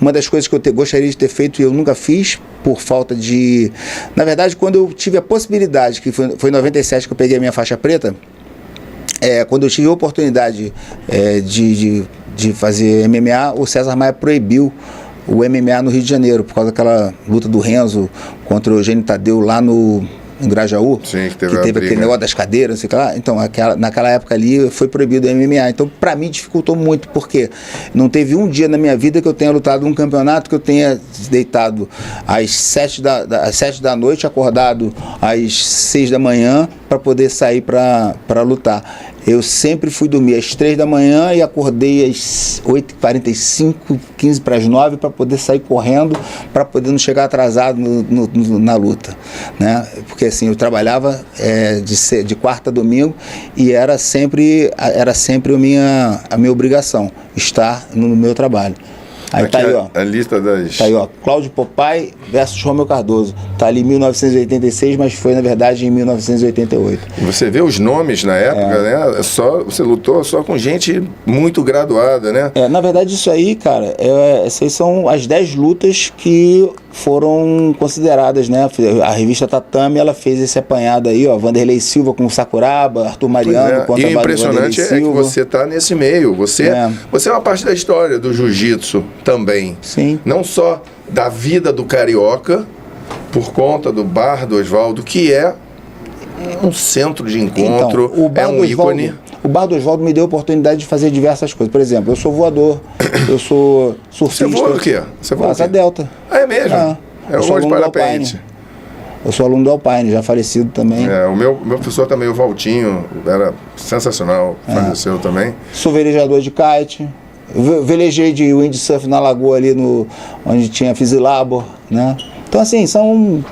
Uma das coisas que eu gostaria de ter feito e eu nunca fiz por falta de... Na verdade, quando eu tive a possibilidade, que foi em 97 que eu peguei a minha faixa preta, quando eu tive a oportunidade de fazer MMA, o César Maia proibiu o MMA no Rio de Janeiro, por causa daquela luta do Renzo contra o Eugênio Tadeu lá em Grajaú. Sim, que teve aquele negócio das cadeiras, não sei o que lá. Então, naquela época ali foi proibido o MMA. Então, para mim, dificultou muito, porque não teve um dia na minha vida que eu tenha lutado num campeonato que eu tenha deitado às 7 da noite, acordado às 6 da manhã para poder sair para lutar. Eu sempre fui dormir às 3 da manhã e acordei às 8h45, 15 para as 9 para poder sair correndo, para poder não chegar atrasado na luta, né? Porque assim, eu trabalhava de quarta a domingo e era sempre a minha obrigação estar no meu trabalho. Aí aqui tá aí, ó. A lista das... Tá aí, ó. Cláudio Popeye versus Romeu Cardoso. Tá ali em 1986, mas foi, na verdade, em 1988. E você vê os nomes na época, né? Você lutou só com gente muito graduada, né? Na verdade, isso aí, cara, essas são as 10 lutas que foram consideradas, né? A revista Tatame, ela fez esse apanhado aí, ó. Vanderlei Silva com o Sakuraba, Arthur Mariano contra o impressionante é que você tá nesse meio. Você é uma parte da história do jiu-jitsu também. Sim. Não só da vida do carioca, por conta do Bar do Osvaldo, que é um centro de encontro, então, um ícone. O Bar do Osvaldo me deu a oportunidade de fazer diversas coisas. Por exemplo, eu sou voador, eu sou surfista. Você voa o quê? Você voa Asa Delta. É mesmo? Eu vou de parapente. Eu sou aluno do Alpine, já falecido também. O meu professor também, o Valtinho, era sensacional, faleceu também. Sou velejador de kite. Eu velejei de windsurf na lagoa ali, onde tinha Fizilabor, né? Então, assim, são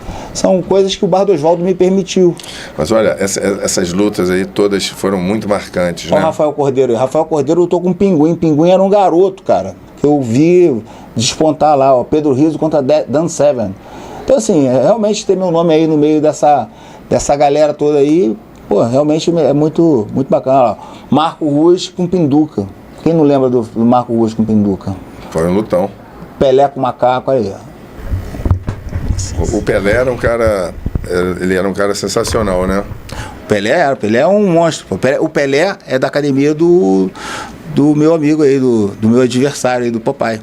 coisas que o Bar do Osvaldo me permitiu. Mas olha, essas lutas aí todas foram muito marcantes, né? Olha o Rafael Cordeiro. Rafael Cordeiro lutou com o Pinguim. Pinguim era um garoto, cara, que eu vi despontar lá, ó. Pedro Rizzo contra Dan Severn. Então, assim, realmente ter meu nome aí no meio dessa galera toda aí, pô, realmente é muito, muito bacana. Ó. Marco Ruas com Pinduca. Quem não lembra do Marco Ruas com Pinduca? Foi um lutão. Pelé com Macaco, aí, ó. O Pelé era um cara... Ele era um cara sensacional, né? O Pelé é um monstro. O Pelé é da academia do meu amigo aí, do meu adversário aí, do Popeye.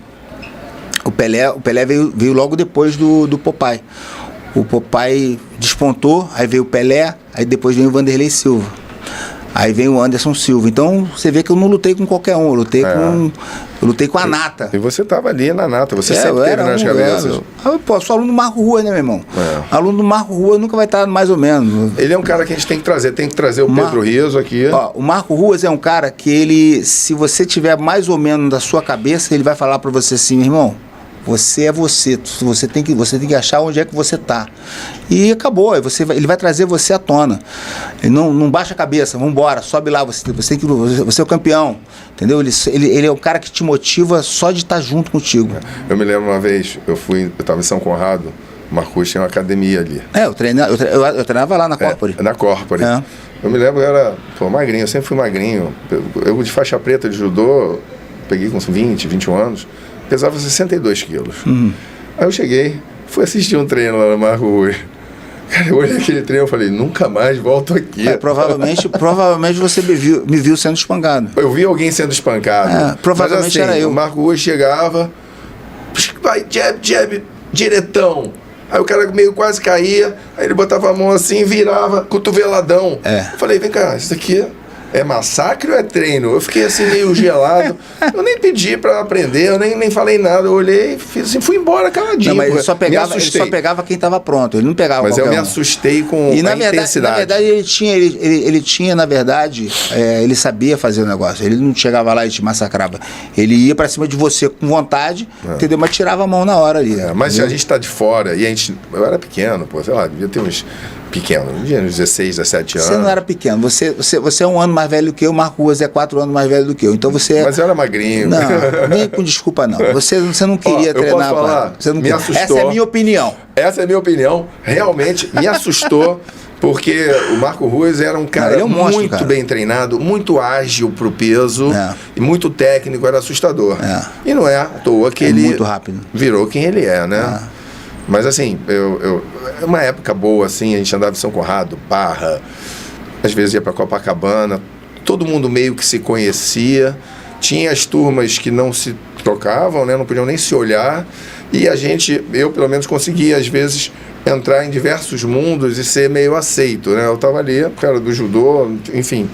O Pelé veio logo depois do Popeye. O Popeye despontou, aí veio o Pelé, aí depois veio o Vanderlei Silva. Aí vem o Anderson Silva. Então, você vê que eu não lutei com qualquer um, eu lutei Eu lutei com a nata. E você estava ali na nata, você sempre teve nas cabeças. Pô, sou aluno do Marco Rua, né, meu irmão? Aluno do Marco Rua nunca vai estar mais ou menos. Ele é um cara que a gente tem que trazer o Pedro Rizzo aqui. Ó, o Marco Ruas é um cara que ele, se você tiver mais ou menos da sua cabeça, ele vai falar para você assim, meu irmão, você é você, você tem que achar onde é que você tá. E acabou, ele vai trazer você à tona. Ele não baixa a cabeça, vamos embora, sobe lá, você é o campeão. Entendeu? Ele é o cara que te motiva só de estar junto contigo. Eu me lembro uma vez, eu estava em São Conrado, o Marcos tinha uma academia ali. Eu treinava lá na Corpore. Na Corpore. Eu me lembro, eu era magrinho, eu sempre fui magrinho. Eu de faixa preta de judô, peguei com 20, 21 anos, pesava 62 quilos. Aí eu cheguei, fui assistir um treino lá no Marco Rui. Cara, eu olhei aquele treino e falei, nunca mais volto aqui. Provavelmente você me viu sendo espancado. Eu vi alguém sendo espancado. Provavelmente mas, assim, era eu. O Marco Rui chegava, vai, jab, diretão. Aí o cara meio quase caía, aí ele botava a mão assim, virava, cotoveladão. Eu falei, vem cá, isso aqui é massacre ou é treino? Eu fiquei assim meio gelado. Eu nem pedi pra aprender, eu nem falei nada. Eu olhei, fiz assim, fui embora caladinho. Não, mas ele só pegava quem tava pronto, ele não pegava mas qualquer eu me assustei com a intensidade. Na verdade, ele tinha, na verdade, ele sabia fazer o negócio. Ele não chegava lá e te massacrava. Ele ia pra cima de você com vontade, entendeu? Mas tirava a mão na hora ali. Mas a gente tá de fora, e eu era pequeno, pô, sei lá, devia ter uns pequenos, uns 16, 17 anos. Você não era pequeno, você é um ano mais velho do que eu, o Marco Ruas é 4 anos mais velho do que eu. Então você. Mas eu era magrinho. Não, nem com desculpa, não. Você não queria treinar. Eu posso falar, você não me assustou. Essa é a minha opinião. Essa é a minha opinião. Realmente me assustou, porque o Marco Ruas era um cara muito bem treinado, muito ágil pro peso e muito técnico, era assustador. E não é à toa que ele muito rápido. Virou quem ele é, né? Mas assim, é uma época boa, assim, a gente andava em São Conrado, Barra, às vezes ia para Copacabana, todo mundo meio que se conhecia, tinha as turmas que não se trocavam, né, não podiam nem se olhar, e eu pelo menos conseguia às vezes entrar em diversos mundos e ser meio aceito, né? Eu estava ali, cara do judô, enfim,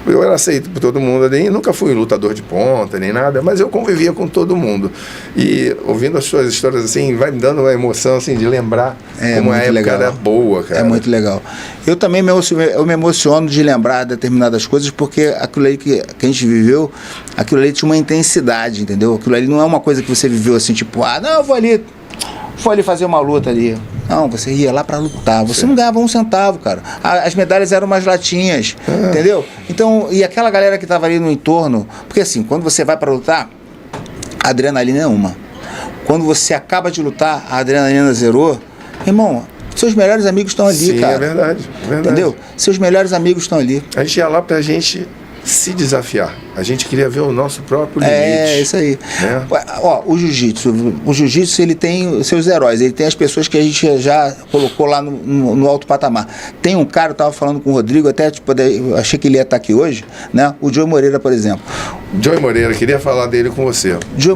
eu era aceito por todo mundo ali, nunca fui lutador de ponta nem nada, mas eu convivia com todo mundo. E ouvindo as suas histórias assim, vai me dando uma emoção assim de lembrar como a época era boa, cara. É muito legal. Eu também me emociono de lembrar determinadas coisas, porque aquilo ali que a gente viveu, aquilo ali tinha uma intensidade, entendeu? Aquilo ali não é uma coisa que você viveu assim, tipo, não, eu vou ali fazer uma luta ali. Não, você ia lá para lutar. Você não ganhava um centavo, cara. As medalhas eram umas latinhas, entendeu? Então, e aquela galera que tava ali no entorno, porque assim, quando você vai para lutar, a adrenalina é uma. Quando você acaba de lutar, a adrenalina zerou, irmão, seus melhores amigos estão ali, sim, cara. É verdade. Entendeu? Seus melhores amigos estão ali. A gente ia lá pra gente se desafiar. A gente queria ver o nosso próprio limite. É, isso aí. Né? Ó, o jiu-jitsu, ele tem seus heróis, ele tem as pessoas que a gente já colocou lá no alto patamar. Tem um cara, eu estava falando com o Rodrigo, até tipo, eu achei que ele ia estar aqui hoje, né? O Joey Moreira, por exemplo. Joey Moreira, queria falar dele com você. Joey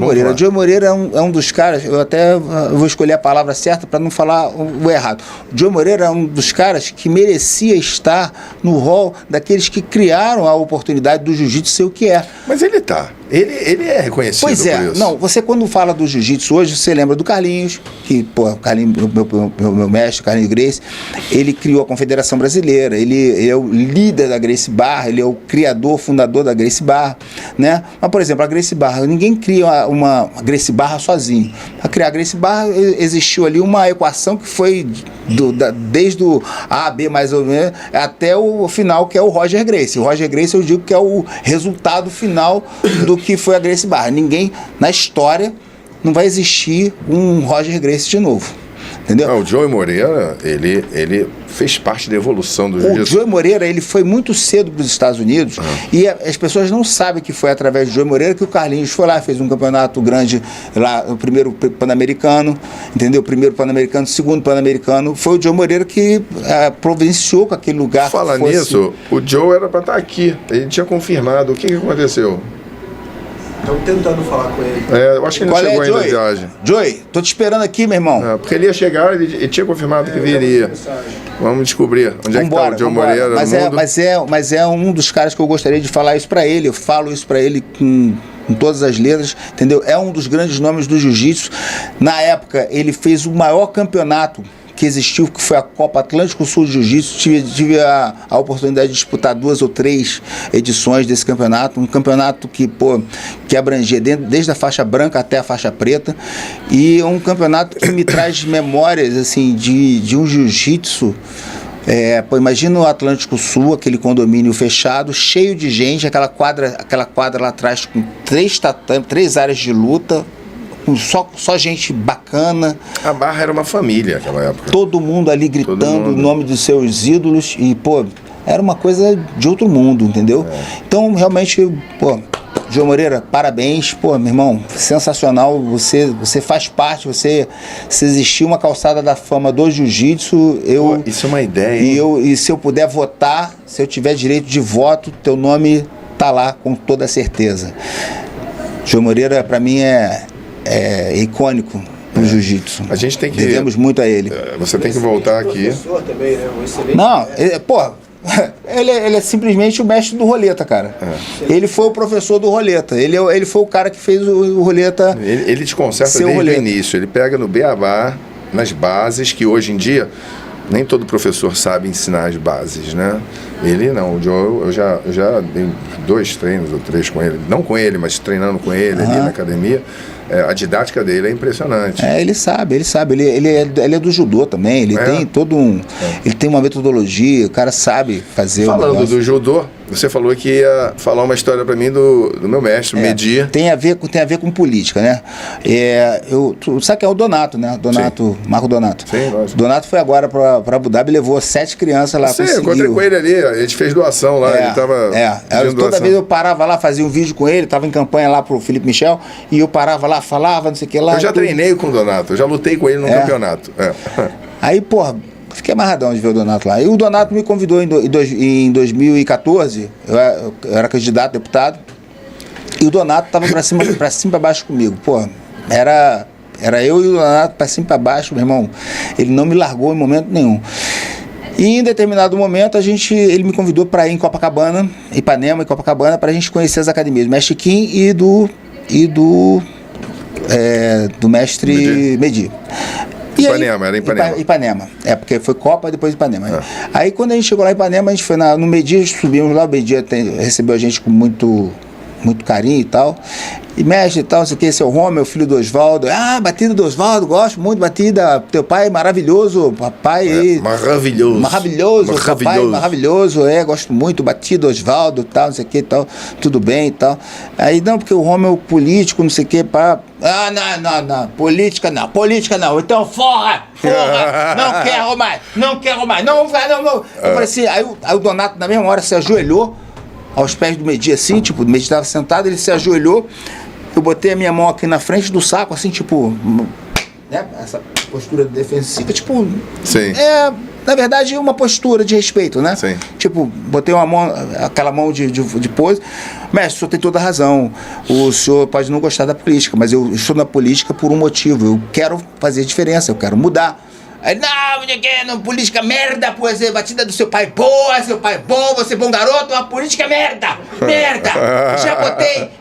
Moreira é um dos caras, eu vou escolher a palavra certa para não falar o errado. O Joey Moreira é um dos caras que merecia estar no hall daqueles que criaram a oportunidade do jiu-jitsu ser o que é. Mas ele tá. Ele é reconhecido por isso. Não, você quando fala do jiu-jitsu hoje, você lembra do Carlinhos, que, pô, Carlinhos, meu mestre, Carlinhos Gracie, ele criou a Confederação Brasileira, ele é o líder da Gracie Barra, ele é o criador, fundador da Gracie Barra, né? Mas, por exemplo, a Gracie Barra, ninguém cria uma Gracie Barra sozinho. Para criar a Gracie Barra, existiu ali uma equação que foi desde o A, B, mais ou menos, até o final, que é o Roger Gracie. O Roger Gracie, eu digo que é o resultado final do que foi a Gracie Barra. Ninguém, na história, não vai existir um Roger Gracie de novo. Entendeu? Não, o Joey Moreira, ele fez parte da evolução do jiu-jitsu. O Joey Moreira, ele foi muito cedo para os Estados Unidos e as pessoas não sabem que foi através do Joey Moreira que o Carlinhos foi lá, fez um campeonato grande lá, o primeiro Pan-Americano, entendeu? O primeiro Pan-Americano, o segundo Pan-Americano, foi o Joey Moreira que providenciou com aquele lugar. Fala nisso, o Joe era para estar aqui, ele tinha confirmado. O que aconteceu? Estamos tentando falar com ele. Eu acho que ele não chegou ainda na viagem. Joey, tô te esperando aqui, meu irmão. Porque ele ia chegar, ele tinha confirmado que viria. Vamos descobrir onde é que está o Joey Moreira. Mas é um dos caras que eu gostaria de falar isso pra ele. Eu falo isso pra ele com com todas as letras, entendeu? É um dos grandes nomes do jiu-jitsu. Na época, ele fez o maior campeonato que existiu, que foi a Copa Atlântico Sul de Jiu-Jitsu. Tive a oportunidade de disputar 2 ou 3 edições desse campeonato, um campeonato que abrangia desde a faixa branca até a faixa preta, e um campeonato que me traz memórias assim, de um jiu-jitsu. Imagina o Atlântico Sul, aquele condomínio fechado, cheio de gente, aquela quadra lá atrás com 3 áreas de luta, com só gente bacana. A Barra era uma família naquela época. Todo mundo ali gritando o nome dos seus ídolos e, era uma coisa de outro mundo, entendeu? Então, realmente, João Moreira, parabéns, meu irmão, sensacional, você faz parte, você existiu uma calçada da fama do jiu-jitsu, isso é uma ideia, hein? E se eu puder votar, se eu tiver direito de voto, teu nome tá lá com toda certeza. João Moreira, para mim, é icônico no jiu-jitsu. A gente tem que... Devemos muito a ele. Você tem que voltar aqui. Professor também, né? Um excelente Não, ele é simplesmente o mestre do roleta, cara. Ele foi o professor do roleta. Ele foi o cara que fez o roleta. Ele te conserta desde o início. Ele pega no beabá, nas bases, que hoje em dia nem todo professor sabe ensinar as bases, né? Ele não. O Joe, eu já dei 2 treinos ou 3 com ele. Não com ele, mas treinando com ele ali na academia. A didática dele é impressionante. Ele sabe. Ele é do judô também, ele tem todo ele tem uma metodologia, o cara sabe fazer. Falando do judô, você falou que ia falar uma história para mim do meu mestre, Medi. Tem a ver com política, né? Tu sabe que é o Donato, né? Marco Donato. Sim, lógico. Donato foi agora para Abu Dhabi, levou 7 crianças lá. Sim, eu encontrei com ele ali, a gente fez doação lá, ele tava toda vez eu parava lá, fazia um vídeo com ele, tava em campanha lá pro Felipe Michel, e eu parava lá, falava, não sei o que lá. Eu já treinei com o Donato, eu já lutei com ele no campeonato. Aí, fiquei amarradão de ver o Donato lá. E o Donato me convidou em 2014, eu era candidato a deputado, e o Donato tava pra cima e pra baixo comigo. Era eu e o Donato pra cima e pra baixo, meu irmão. Ele não me largou em momento nenhum. E em determinado momento ele me convidou para ir em Ipanema e Copacabana, para a gente conhecer as academias do Mestre Kim e do Mestre Medi. Era Ipanema. Ipanema. Porque foi Copa, depois Ipanema. Aí quando a gente chegou lá em Ipanema, a gente foi no Medi, subimos lá, o Medi recebeu a gente com muito carinho e tal. E mestre e tal, sei que esse é o Romeu, filho do Oswaldo. Batida do Oswaldo, gosto muito, batida. Teu pai é maravilhoso, papai. Maravilhoso, papai maravilhoso, gosto muito, batida do Oswaldo, tal, não sei o que tal, tudo bem e tal. Aí não, porque o Romeu político, não sei o que, não, política não, então forra, não quero mais, não. Eu falei assim, aí o Donato na mesma hora se ajoelhou aos pés do Medi, assim, o Medi estava sentado, ele se ajoelhou, eu botei a minha mão aqui na frente do saco, assim, né, essa postura defensiva, Sim. Na verdade, uma postura de respeito, né? Sim. Botei aquela mão de pose. Mestre, o senhor tem toda a razão, o senhor pode não gostar da política, mas eu estou na política por um motivo, eu quero fazer diferença, eu quero mudar. Aí, não, política merda, você batida do seu pai boa, seu pai bom, você bom garoto, a política merda.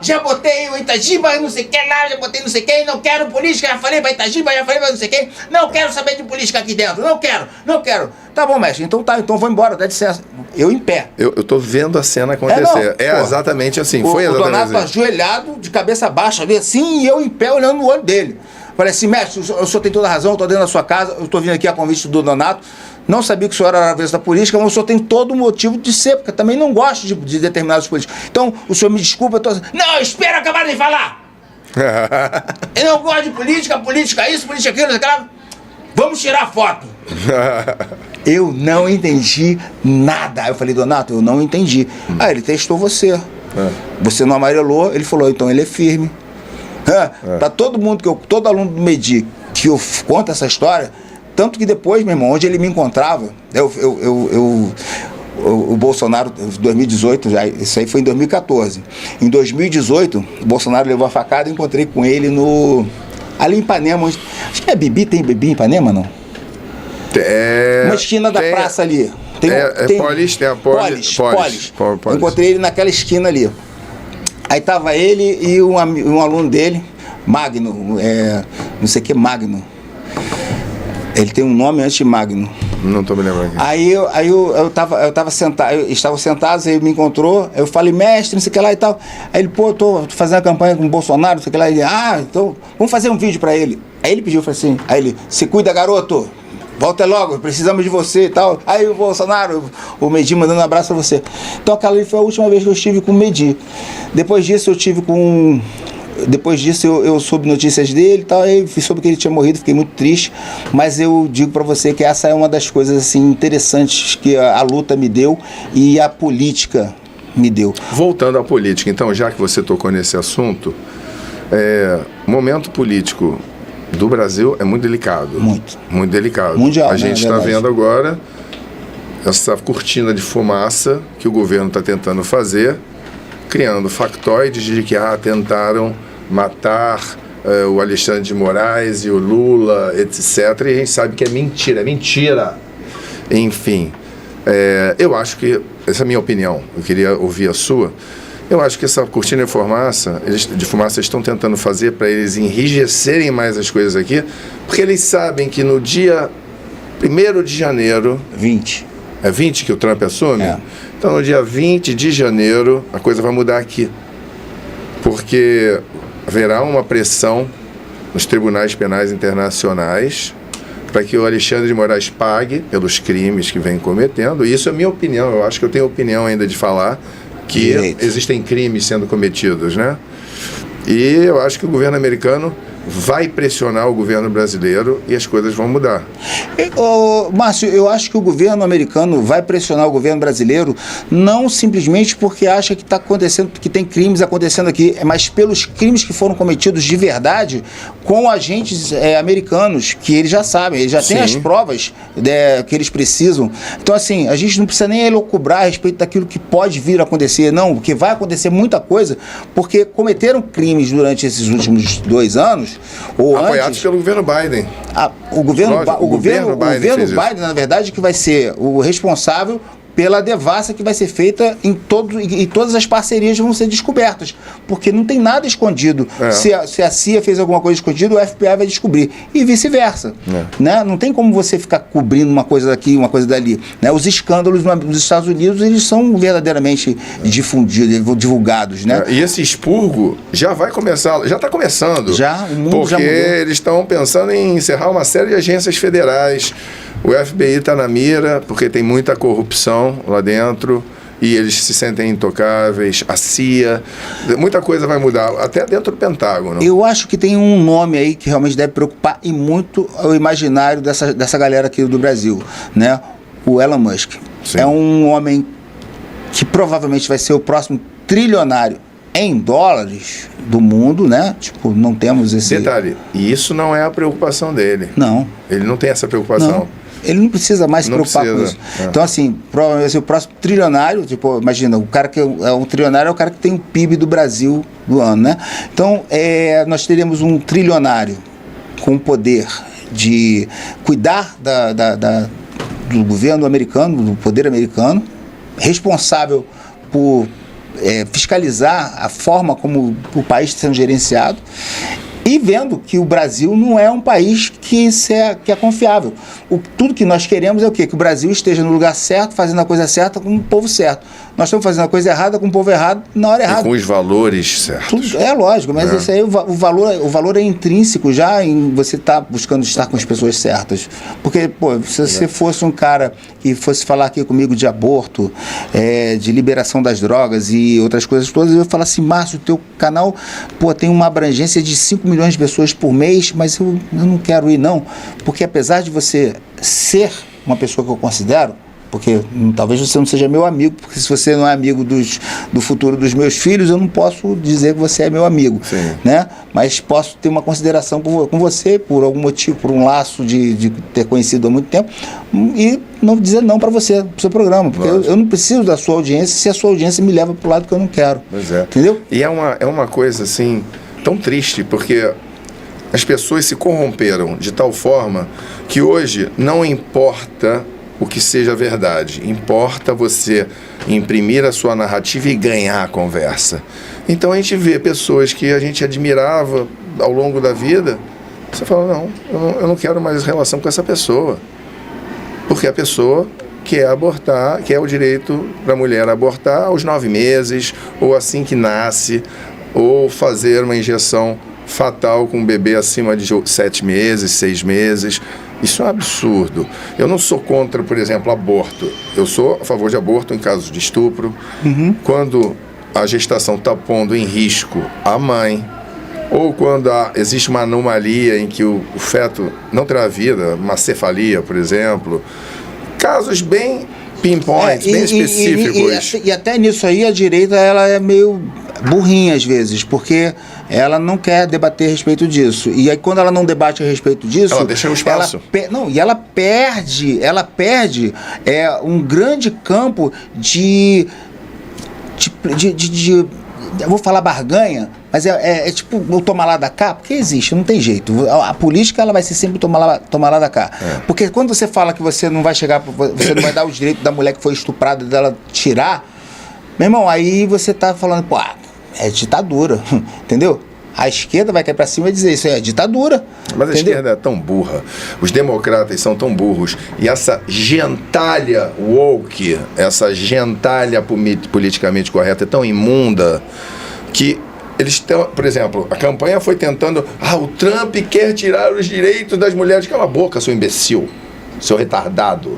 Já botei o Itagiba, não sei quem lá, já botei não sei quem, não quero política, já falei pra Itagiba, já falei pra não sei quem, não quero saber de política aqui dentro, não quero. Tá bom, mestre, então vou embora, dá licença. Eu em pé. Eu tô vendo a cena acontecer. Exatamente assim, foi exatamente assim. O Donato ajoelhado, de cabeça baixa ali assim, e eu em pé olhando no olho dele. Falei assim, mestre, o senhor tem toda a razão, eu estou dentro da sua casa, eu estou vindo aqui a convite do Donato, não sabia que o senhor era avesso da política, mas o senhor tem todo o motivo de ser, porque eu também não gosto de determinados políticos. Então, o senhor me desculpa, eu tô... Não, espera acabar de falar! Eu não gosto de política isso, política aquilo, aquela... Vamos tirar foto! Eu não entendi nada. Aí eu falei, Donato, eu não entendi. Aí ele testou você. Você não amarelou, ele falou, então ele é firme. Para todo mundo, todo aluno do Medi que eu conto essa história, tanto que depois, meu irmão, onde ele me encontrava, o Bolsonaro, 2018, isso aí foi em 2014. Em 2018, o Bolsonaro levou a facada e encontrei com ele ali em Ipanema, acho que tem Bibi em Ipanema, não? Uma esquina da praça ali. Tem a Polis. Encontrei ele naquela esquina ali. Aí tava ele e um aluno dele, Magno, não sei o que, Magno. Ele tem um nome antes de Magno. Não tô me lembrando aqui. Aí eu tava sentado, estavam sentados, aí ele me encontrou, eu falei, mestre, não sei o que lá e tal. Aí ele, pô, tô fazendo a campanha com o Bolsonaro, não sei o que lá. Ele, então vamos fazer um vídeo pra ele. Aí ele pediu, falei assim, aí ele, se cuida, garoto. Volta logo, precisamos de você e tal. Aí o Bolsonaro, o Medi mandando um abraço pra você. Então aquela ali foi a última vez que eu estive com o Medi. Depois disso eu soube notícias dele e tal, aí soube que ele tinha morrido, fiquei muito triste, mas eu digo pra você que essa é uma das coisas assim interessantes que a luta me deu e a política me deu. Voltando à política, então, já que você tocou nesse assunto, o momento político do Brasil é muito delicado. Muito delicado. Mundial, a gente está verdade. vendo agora essa cortina de fumaça que o governo está tentando fazer, criando factoides de que tentaram matar o Alexandre de Moraes e o Lula, etc. E a gente sabe que é mentira. Enfim, eu acho que, essa é a minha opinião, eu queria ouvir a sua. Eu acho que essa cortina de fumaça eles estão tentando fazer para eles enrijecerem mais as coisas aqui, porque eles sabem que no dia 1º de janeiro... 20. É 20 que o Trump assume? Então, no dia 20 de janeiro, a coisa vai mudar aqui. Porque haverá uma pressão nos tribunais penais internacionais para que o Alexandre de Moraes pague pelos crimes que vem cometendo. E isso é minha opinião. Eu acho que eu tenho opinião ainda de falar que existem crimes sendo cometidos, né? E eu acho que o governo americano vai pressionar o governo brasileiro e as coisas vão mudar. Márcio, eu acho que o governo americano vai pressionar o governo brasileiro não simplesmente porque acha que está acontecendo, que tem crimes acontecendo aqui, mas pelos crimes que foram cometidos de verdade com agentes americanos, que eles já sabem, eles já têm as provas que eles precisam. Então, assim, a gente não precisa nem elocubrar a respeito daquilo que pode vir a acontecer, não, porque vai acontecer muita coisa, porque cometeram crimes durante esses últimos 2 anos, ou apoiados antes, pelo governo Biden. O governo Biden, na verdade, que vai ser o responsável pela devassa que vai ser feita em todas as parcerias vão ser descobertas, porque não tem nada escondido. Se a CIA fez alguma coisa escondida, o FBI vai descobrir, e vice-versa. Né? Não tem como você ficar cobrindo uma coisa daqui, uma coisa dali. Né? Os escândalos nos Estados Unidos, eles são verdadeiramente difundidos, divulgados. Né? E esse expurgo já vai começar, já está começando. O mundo porque já mudou. Eles estão pensando em encerrar uma série de agências federais. O FBI está na mira, porque tem muita corrupção lá dentro e eles se sentem intocáveis. A CIA, muita coisa vai mudar, até dentro do Pentágono. Eu acho que tem um nome aí que realmente deve preocupar e muito o imaginário dessa galera aqui do Brasil, né? O Elon Musk. Sim. É um homem que provavelmente vai ser o próximo trilionário em dólares do mundo, né? Tipo, não temos esse... Detalhe, e isso não é a preocupação dele. Não. Ele não tem essa preocupação. Não. Ele não precisa mais se preocupar com isso. Então, assim, provavelmente o próximo trilionário, tipo, imagina, o cara que é um trilionário é o cara que tem o PIB do Brasil do ano, né? Então, nós teremos um trilionário com o poder de cuidar do governo americano, do poder americano, responsável por fiscalizar a forma como o país está sendo gerenciado, e vendo que o Brasil não é um país que é confiável. Tudo que nós queremos é o quê? Que o Brasil esteja no lugar certo, fazendo a coisa certa com o povo certo. Nós estamos fazendo a coisa errada com o povo errado na hora errada. E com os valores certos. É lógico, mas isso aí, o valor é intrínseco já em você estar buscando estar com as pessoas certas. Porque, pô, se você fosse um cara que fosse falar aqui comigo de aborto, de liberação das drogas e outras coisas todas, eu ia falar assim, Márcio, o teu canal, pô, tem uma abrangência de 5 milhões de pessoas por mês, mas eu não quero ir não, porque apesar de você ser uma pessoa que eu considero, porque talvez você não seja meu amigo, porque se você não é amigo do futuro dos meus filhos, eu não posso dizer que você é meu amigo, né? Mas posso ter uma consideração com você, por algum motivo, por um laço de ter conhecido há muito tempo, e não dizer não para você, para o seu programa, porque eu não preciso da sua audiência se a sua audiência me leva para o lado que eu não quero. Pois é. Entendeu? E é uma coisa assim tão triste, porque as pessoas se corromperam de tal forma que hoje não importa o que seja verdade, importa você imprimir a sua narrativa e ganhar a conversa. Então a gente vê pessoas que a gente admirava ao longo da vida, você fala, não, eu não quero mais relação com essa pessoa. Porque a pessoa quer abortar, quer o direito da mulher abortar aos 9 meses, ou assim que nasce, ou fazer uma injeção fatal com um bebê acima de 7 meses, 6 meses. Isso é um absurdo. Eu não sou contra, por exemplo, aborto. Eu sou a favor de aborto em casos de estupro. Quando a gestação está pondo em risco a mãe, ou quando existe uma anomalia em que o feto não terá vida, uma cefalia, por exemplo. Casos bem pinpoints, bem específicos. E até nisso aí a direita ela é meio burrinha às vezes, porque ela não quer debater a respeito disso. E aí quando ela não debate a respeito disso, ela deixa o espaço. Ela perde um grande campo de eu vou falar barganha, mas é tipo o tomar lá da cá, porque existe, não tem jeito. A política ela vai ser sempre tomar lá da cá. Porque quando você fala que você não vai chegar, você não vai dar o direito da mulher que foi estuprada dela tirar, meu irmão, aí você tá falando, pô, é ditadura, entendeu? A esquerda vai cair pra cima e dizer isso é ditadura. Mas a esquerda é tão burra, os democratas são tão burros, e essa gentalha woke, essa gentalha politicamente correta é tão imunda, que eles estão, por exemplo, a campanha foi tentando, o Trump quer tirar os direitos das mulheres. Cala a boca, seu imbecil, seu retardado.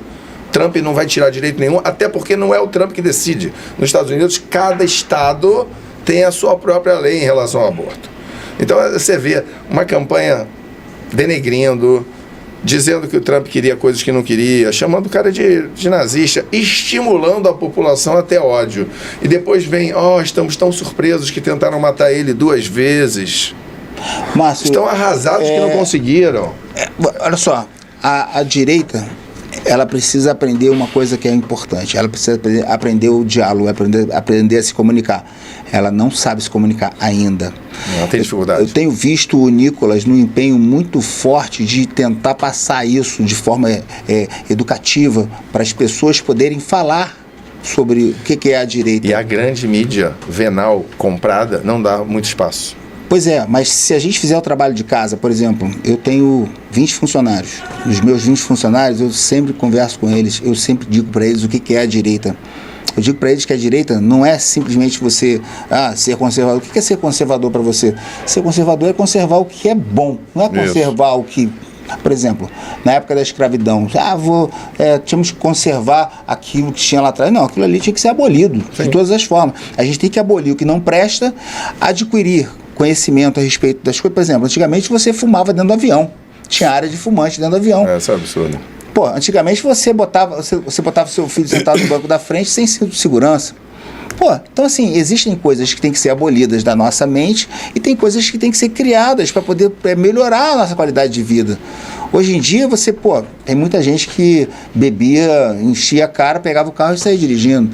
Trump não vai tirar direito nenhum, até porque não é o Trump que decide. Nos Estados Unidos, cada estado tem a sua própria lei em relação ao aborto. Então você vê uma campanha denegrindo, dizendo que o Trump queria coisas que não queria, chamando o cara de nazista, estimulando a população até ódio. E depois vem, estamos tão surpresos que tentaram matar ele 2 vezes. Márcio, estão arrasados que não conseguiram. Olha só, a direita, ela precisa aprender uma coisa que é importante. Ela precisa aprender o diálogo, aprender a se comunicar. Ela não sabe se comunicar ainda. Ela tem dificuldade. Eu tenho visto o Nicolas num empenho muito forte de tentar passar isso de forma educativa para as pessoas poderem falar sobre o que é a direita. E a grande mídia venal comprada não dá muito espaço. Pois é, mas se a gente fizer o trabalho de casa, por exemplo, eu tenho 20 funcionários. Os meus 20 funcionários, eu sempre converso com eles, eu sempre digo para eles o que é a direita. Eu digo para eles que a direita não é simplesmente você ser conservador. O que é ser conservador para você? Ser conservador é conservar o que é bom, não é conservar o que... Por exemplo, na época da escravidão, tínhamos que conservar aquilo que tinha lá atrás. Não, aquilo ali tinha que ser abolido, de todas as formas. A gente tem que abolir o que não presta, adquirir conhecimento a respeito das coisas. Por exemplo, antigamente você fumava dentro do avião. Tinha área de fumante dentro do avião. Isso é absurdo. Pô, antigamente você botava seu filho sentado no banco da frente sem cinto de segurança. Pô, então assim, existem coisas que têm que ser abolidas da nossa mente e tem coisas que têm que ser criadas para poder melhorar a nossa qualidade de vida. Hoje em dia tem muita gente que bebia, enchia a cara, pegava o carro e saía dirigindo.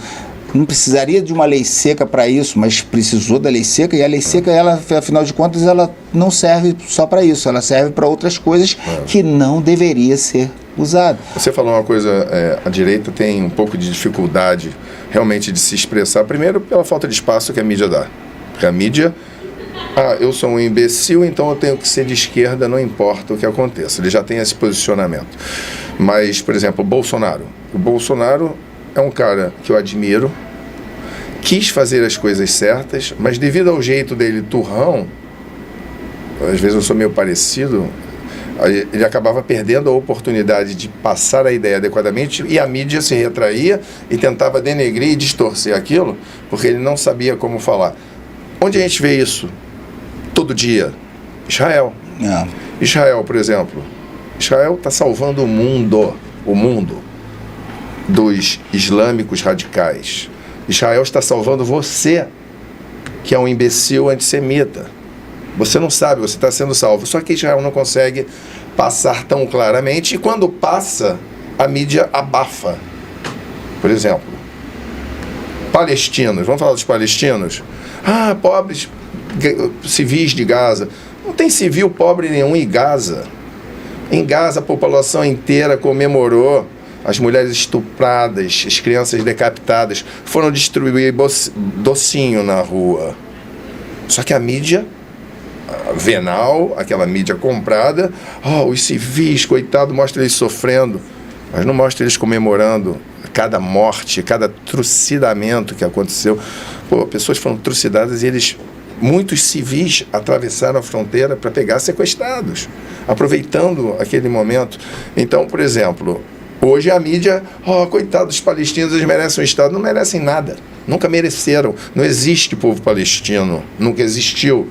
Não precisaria de uma lei seca para isso, mas precisou da lei seca, e a lei seca, ela, afinal de contas, ela não serve só para isso, ela serve para outras coisas que não deveria ser usada. Você falou uma coisa, a direita tem um pouco de dificuldade realmente de se expressar, primeiro pela falta de espaço que a mídia dá. Porque a mídia, eu sou um imbecil, então eu tenho que ser de esquerda, não importa o que aconteça. Ele já tem esse posicionamento. Mas, por exemplo, o Bolsonaro é um cara que eu admiro, quis fazer as coisas certas, mas devido ao jeito dele turrão, às vezes eu sou meio parecido, ele acabava perdendo a oportunidade de passar a ideia adequadamente, e a mídia se retraía e tentava denegrir e distorcer aquilo, porque ele não sabia como falar. Onde a gente vê isso? Todo dia. Israel. Israel, por exemplo. Israel está salvando o mundo dos islâmicos radicais. Israel está salvando você, que é um imbecil antissemita. Você não sabe, você está sendo salvo. Só que Israel não consegue passar tão claramente, e quando passa, a mídia abafa. Por exemplo, palestinos, vamos falar dos palestinos? Pobres civis de Gaza. Não tem civil pobre nenhum em Gaza. Em Gaza, a população inteira comemorou. As mulheres estupradas, as crianças decapitadas, foram distribuir docinho na rua. Só que a mídia venal, aquela mídia comprada, os civis, coitado, mostra eles sofrendo, mas não mostra eles comemorando cada morte, cada trucidamento que aconteceu. Pessoas foram trucidadas e muitos civis atravessaram a fronteira para pegar sequestrados, aproveitando aquele momento. Então, por exemplo, hoje a mídia, coitados dos palestinos, eles merecem um Estado. Não merecem nada, nunca mereceram. Não existe povo palestino, nunca existiu.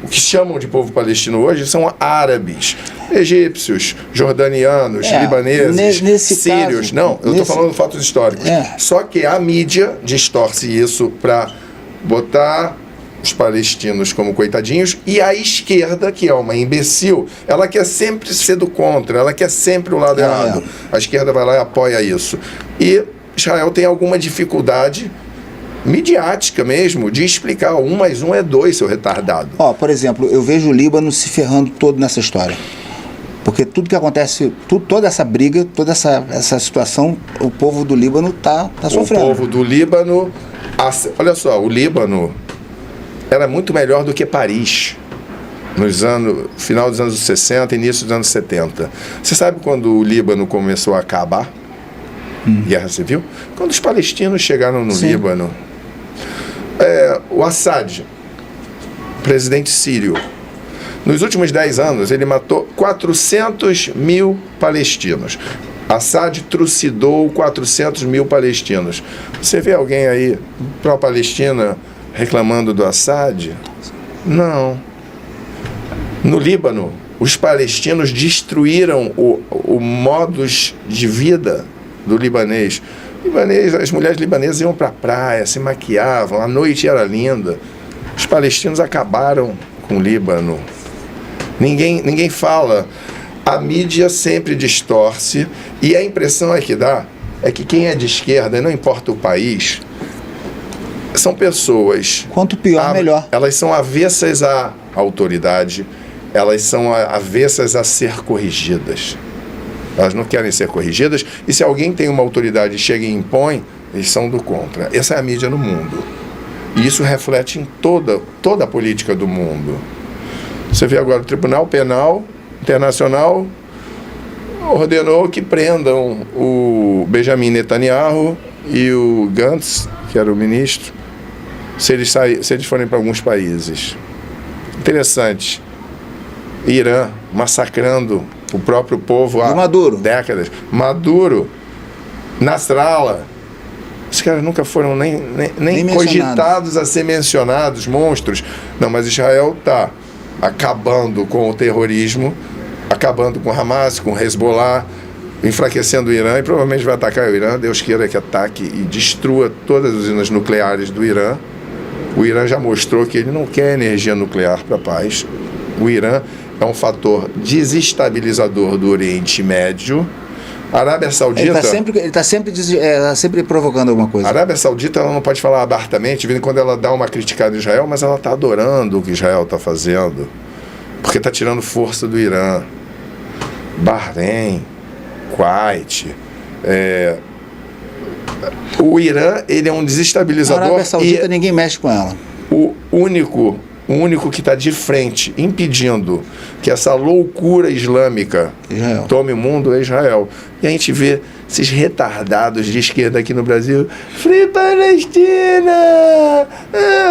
O que chamam de povo palestino hoje são árabes, egípcios, jordanianos, libaneses, sírios. Não, eu estou falando de fatos históricos. Só que a mídia distorce isso para botar os palestinos como coitadinhos, e a esquerda, que é uma imbecil, ela quer sempre ser do contra, ela quer sempre o lado errado. A esquerda vai lá e apoia isso. E Israel tem alguma dificuldade midiática mesmo, de explicar 1 mais 1 é 2, seu retardado. Por exemplo, eu vejo o Líbano se ferrando todo nessa história. Porque tudo que acontece, toda essa briga, toda essa situação, o povo do Líbano está sofrendo. O povo do Líbano, olha só, o Líbano era muito melhor do que Paris, final dos anos 60, início dos anos 70. Você sabe quando o Líbano começou a acabar? Guerra civil? Quando os palestinos chegaram no Líbano. O Assad, presidente sírio, nos últimos 10 anos, ele matou 400 mil palestinos. Assad trucidou 400 mil palestinos. Você vê alguém aí pró-Palestina reclamando do Assad? Não. No Líbano, os palestinos destruíram o modus de vida do libanês. As mulheres libanesas iam para a praia, se maquiavam, a noite era linda. Os palestinos acabaram com o Líbano. Ninguém fala. A mídia sempre distorce, e a impressão que dá é que quem é de esquerda, não importa o país, são pessoas... Quanto pior, melhor. Elas são avessas à autoridade, elas são avessas a ser corrigidas. Elas não querem ser corrigidas, e se alguém tem uma autoridade e chega e impõe, eles são do contra. Essa é a mídia no mundo. E isso reflete em toda a política do mundo. Você vê agora o Tribunal Penal Internacional ordenou que prendam o Benjamin Netanyahu e o Gantz, que era o ministro, se eles forem para alguns países. Interessante. Irã massacrando o próprio povo há décadas. Maduro, Nasrallah, esses caras nunca foram nem cogitados a ser mencionados, monstros. Não, mas Israel está acabando com o terrorismo, acabando com Hamas, com Hezbollah, enfraquecendo o Irã, e provavelmente vai atacar o Irã. Deus queira que ataque e destrua todas as usinas nucleares do Irã. O Irã já mostrou que ele não quer energia nuclear para a paz. O Irã é um fator desestabilizador do Oriente Médio. A Arábia Saudita... Ele está sempre provocando alguma coisa. A Arábia Saudita, ela não pode falar abertamente, quando ela dá uma criticada em Israel, mas ela está adorando o que Israel está fazendo, porque está tirando força do Irã. Bahrein, Kuwait... O Irã, ele é um desestabilizador. A Arábia Saudita, ninguém mexe com ela. O único que está de frente, impedindo que essa loucura islâmica tome o mundo, é Israel. E a gente vê esses retardados de esquerda aqui no Brasil. Free Palestina!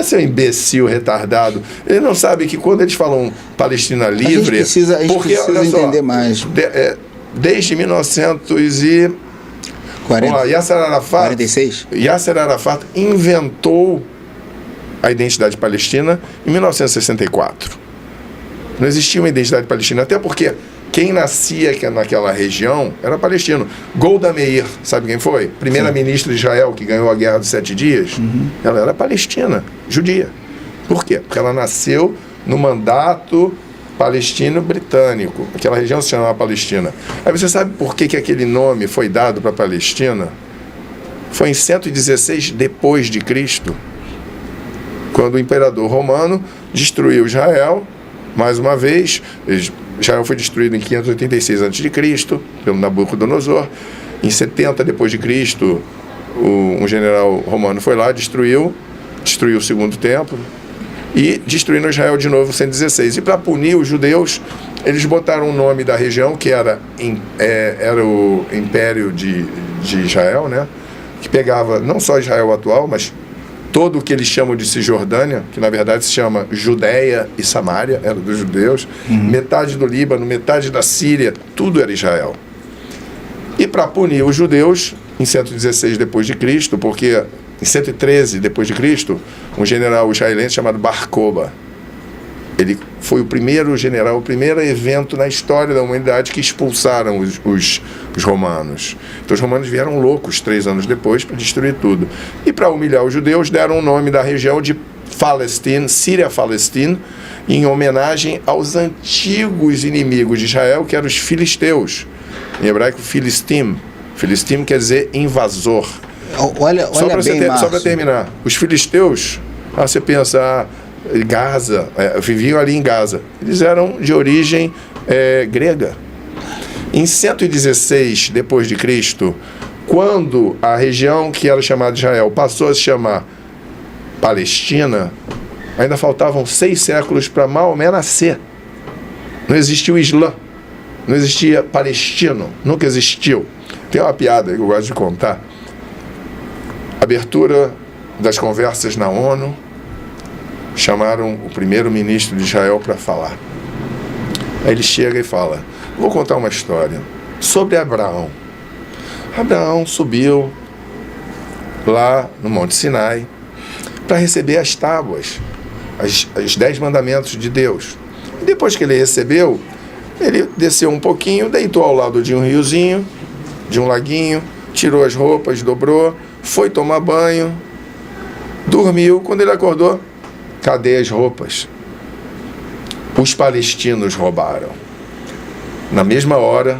Seu imbecil retardado. Ele não sabe que quando eles falam Palestina livre... A gente precisa entender mais. Desde 1940. Yasser Arafat inventou a identidade palestina em 1964. Não existia uma identidade palestina, até porque quem nascia naquela região era palestino. Golda Meir, sabe quem foi? Primeira-ministra de Israel, que ganhou a Guerra dos 7 Dias. Ela era palestina, judia. Por quê? Porque ela nasceu no mandato palestino-britânico. Aquela região se chamava Palestina. Aí você sabe por que aquele nome foi dado para a Palestina? Foi em 116 depois de Cristo, quando o imperador romano destruiu Israel. Mais uma vez, Israel foi destruído em 586 a.C. pelo Nabucodonosor. Em 70 depois de Cristo, um general romano foi lá, destruiu o segundo templo. e destruindo Israel de novo em 116. E para punir os judeus, eles botaram o nome da região, que era o Império de Israel, né? Que pegava não só Israel atual, mas todo o que eles chamam de Cisjordânia, que na verdade se chama Judéia e Samária, era dos judeus, metade do Líbano, metade da Síria, tudo era Israel. E para punir os judeus, em 116 depois de Cristo, porque em 113 depois de Cristo, um general israelense chamado Bar Kokhba, ele foi o primeiro general, o primeiro evento na história da humanidade que expulsaram os romanos. Então os romanos vieram loucos 3 anos depois para destruir tudo. E para humilhar os judeus, deram o nome da região de Palestina, Síria-Palestina, em homenagem aos antigos inimigos de Israel, que eram os filisteus. Em hebraico, Filistim. Filistim quer dizer invasor. Olha Só para terminar, os filisteus, você pensa, Gaza, viviam ali em Gaza. Eles eram de origem grega. Em 116 depois de Cristo, quando a região que era chamada de Israel passou a se chamar Palestina, ainda faltavam 6 séculos para Maomé nascer. Não existia o Islã, não existia palestino, nunca existiu. Tem uma piada que eu gosto de contar. Abertura das conversas na ONU, chamaram o primeiro-ministro de Israel para falar. Aí ele chega e fala: vou contar uma história sobre Abraão. Abraão subiu lá no Monte Sinai para receber as tábuas, os 10 mandamentos de Deus. E depois que ele recebeu, ele desceu um pouquinho, deitou ao lado de um riozinho, de um laguinho, tirou as roupas, dobrou, foi tomar banho, dormiu. Quando ele acordou, cadê as roupas? Os palestinos roubaram. Na mesma hora,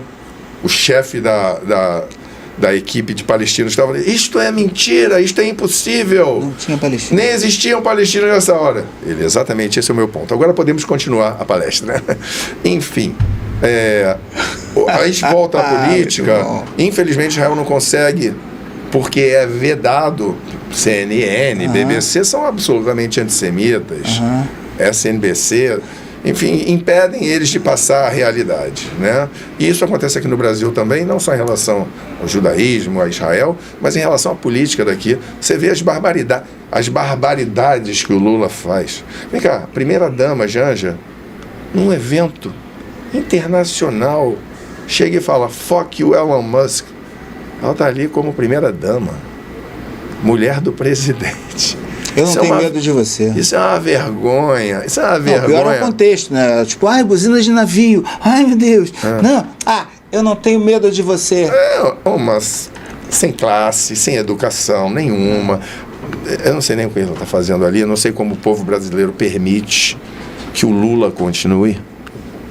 o chefe da equipe de palestinos estava ali: isto é mentira, isto é impossível. Não tinha palestino. Nem existiam palestinos nessa hora. Ele: exatamente, esse é o meu ponto. Agora podemos continuar a palestra. Enfim, a gente volta à política. Infelizmente, Israel não consegue, porque é vedado. CNN, BBC são absolutamente antissemitas. SNBC, enfim, impedem eles de passar a realidade, né? E isso acontece aqui no Brasil também, não só em relação ao judaísmo, a Israel, mas em relação à política daqui. Você vê as barbaridades que o Lula faz. Vem cá, primeira-dama Janja, num evento internacional, chega e fala: fuck you, Elon Musk. Ela está ali como primeira-dama, mulher do presidente. Eu não tenho medo de você. Isso é uma vergonha. Isso é uma vergonha. Pior é o contexto, né? Tipo, buzina de navio. Ai, meu Deus. Não. Eu não tenho medo de você. Mas sem classe, sem educação nenhuma. Eu não sei nem o que ele está fazendo ali. Eu não sei como o povo brasileiro permite que o Lula continue.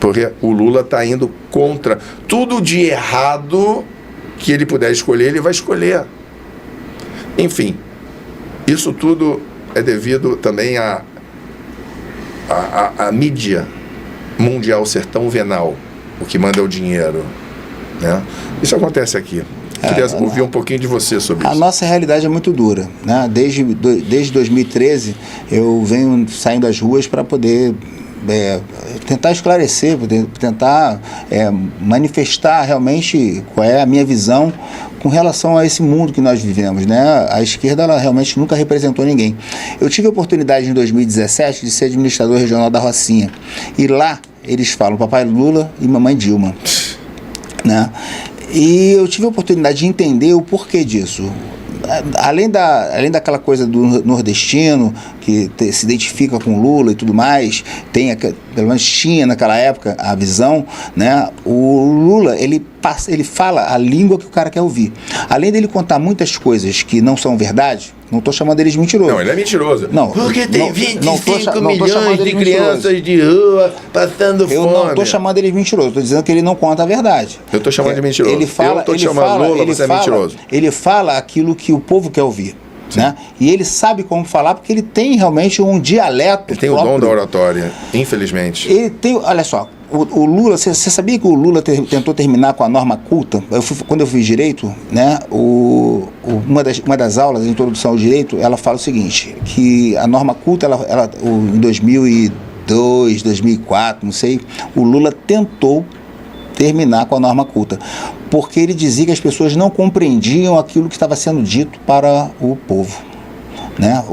Porque o Lula está indo contra tudo de errado que ele puder escolher, ele vai escolher. Enfim, isso tudo é devido também à mídia mundial ser tão venal. O que manda é o dinheiro, né? Isso acontece aqui. Queria ouvir um pouquinho de você sobre isso. A nossa realidade é muito dura, né? Desde 2013 eu venho saindo às ruas para poder tentar esclarecer, tentar manifestar realmente qual é a minha visão com relação a esse mundo que nós vivemos, né? A esquerda, ela realmente nunca representou ninguém. Eu tive a oportunidade em 2017 de ser administrador regional da Rocinha, e lá eles falam papai Lula e mamãe Dilma, né? E eu tive a oportunidade de entender o porquê disso. Além daquela coisa do nordestino que se identifica com Lula e tudo mais, pelo menos tinha naquela época a visão, né? O Lula, ele fala a língua que o cara quer ouvir. Além dele contar muitas coisas que não são verdade, não estou chamando ele de mentiroso. Não, ele é mentiroso. Não, porque tem 25 milhões de crianças de rua passando fome. Eu não estou chamando ele de mentiroso, estou dizendo que ele não conta a verdade. Eu estou chamando de mentiroso. Ele fala, eu estou te chamando Lula, você é mentiroso. Ele fala aquilo que o povo quer ouvir. né? E ele sabe como falar porque ele tem realmente um dialeto. Ele tem próprio. O dom da oratória, infelizmente. Ele tem, olha só, o Lula, você sabia que o Lula tentou terminar com a norma culta? Quando eu fiz direito, né, uma das aulas de introdução ao direito, ela fala o seguinte, que a norma culta, em 2002, 2004, não sei, o Lula tentou terminar com a norma culta, porque ele dizia que as pessoas não compreendiam aquilo que estava sendo dito para o povo, né?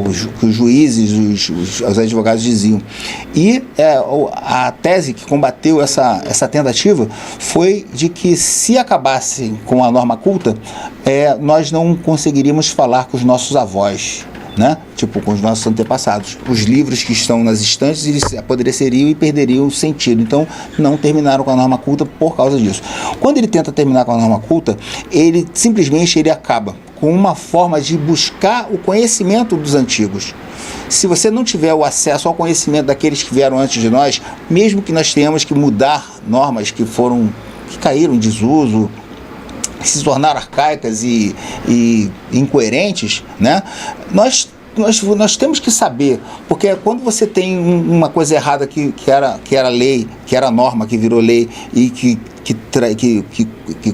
Os juízes, os advogados diziam. E a tese que combateu essa tentativa foi de que, se acabasse com a norma culta, nós não conseguiríamos falar com os nossos avós, né? Tipo, com os nossos antepassados. Os livros que estão nas estantes, eles apodreceriam e perderiam o sentido. Então, não terminaram com a norma culta por causa disso. Quando ele tenta terminar com a norma culta, ele simplesmente acaba com uma forma de buscar o conhecimento dos antigos. Se você não tiver o acesso ao conhecimento daqueles que vieram antes de nós, mesmo que nós tenhamos que mudar normas que caíram em desuso, que se tornaram arcaicas e incoerentes, né? Nós temos que saber, porque quando você tem uma coisa errada que era lei, que era norma, que virou lei e que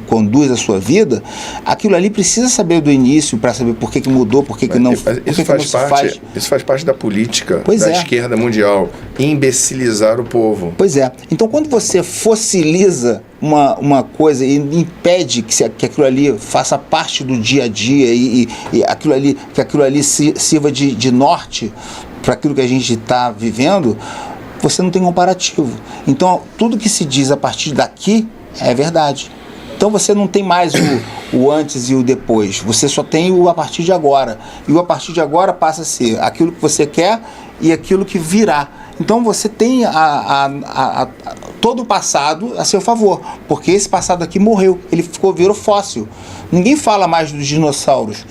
conduz a sua vida, aquilo ali precisa saber do início para saber por que mudou, por que não se faz. Isso faz parte da política da esquerda mundial, imbecilizar o povo. Pois é. Então, quando você fossiliza uma coisa e impede que aquilo ali faça parte do dia a dia e que aquilo ali sirva de norte para aquilo que a gente está vivendo, você não tem comparativo. Então, tudo que se diz a partir daqui é verdade. Então, você não tem mais o antes e o depois. Você só tem o a partir de agora. E o a partir de agora passa a ser aquilo que você quer e aquilo que virá. Então, você tem todo o passado a seu favor, porque esse passado aqui morreu, ele virou fóssil. Ninguém fala mais dos dinossauros.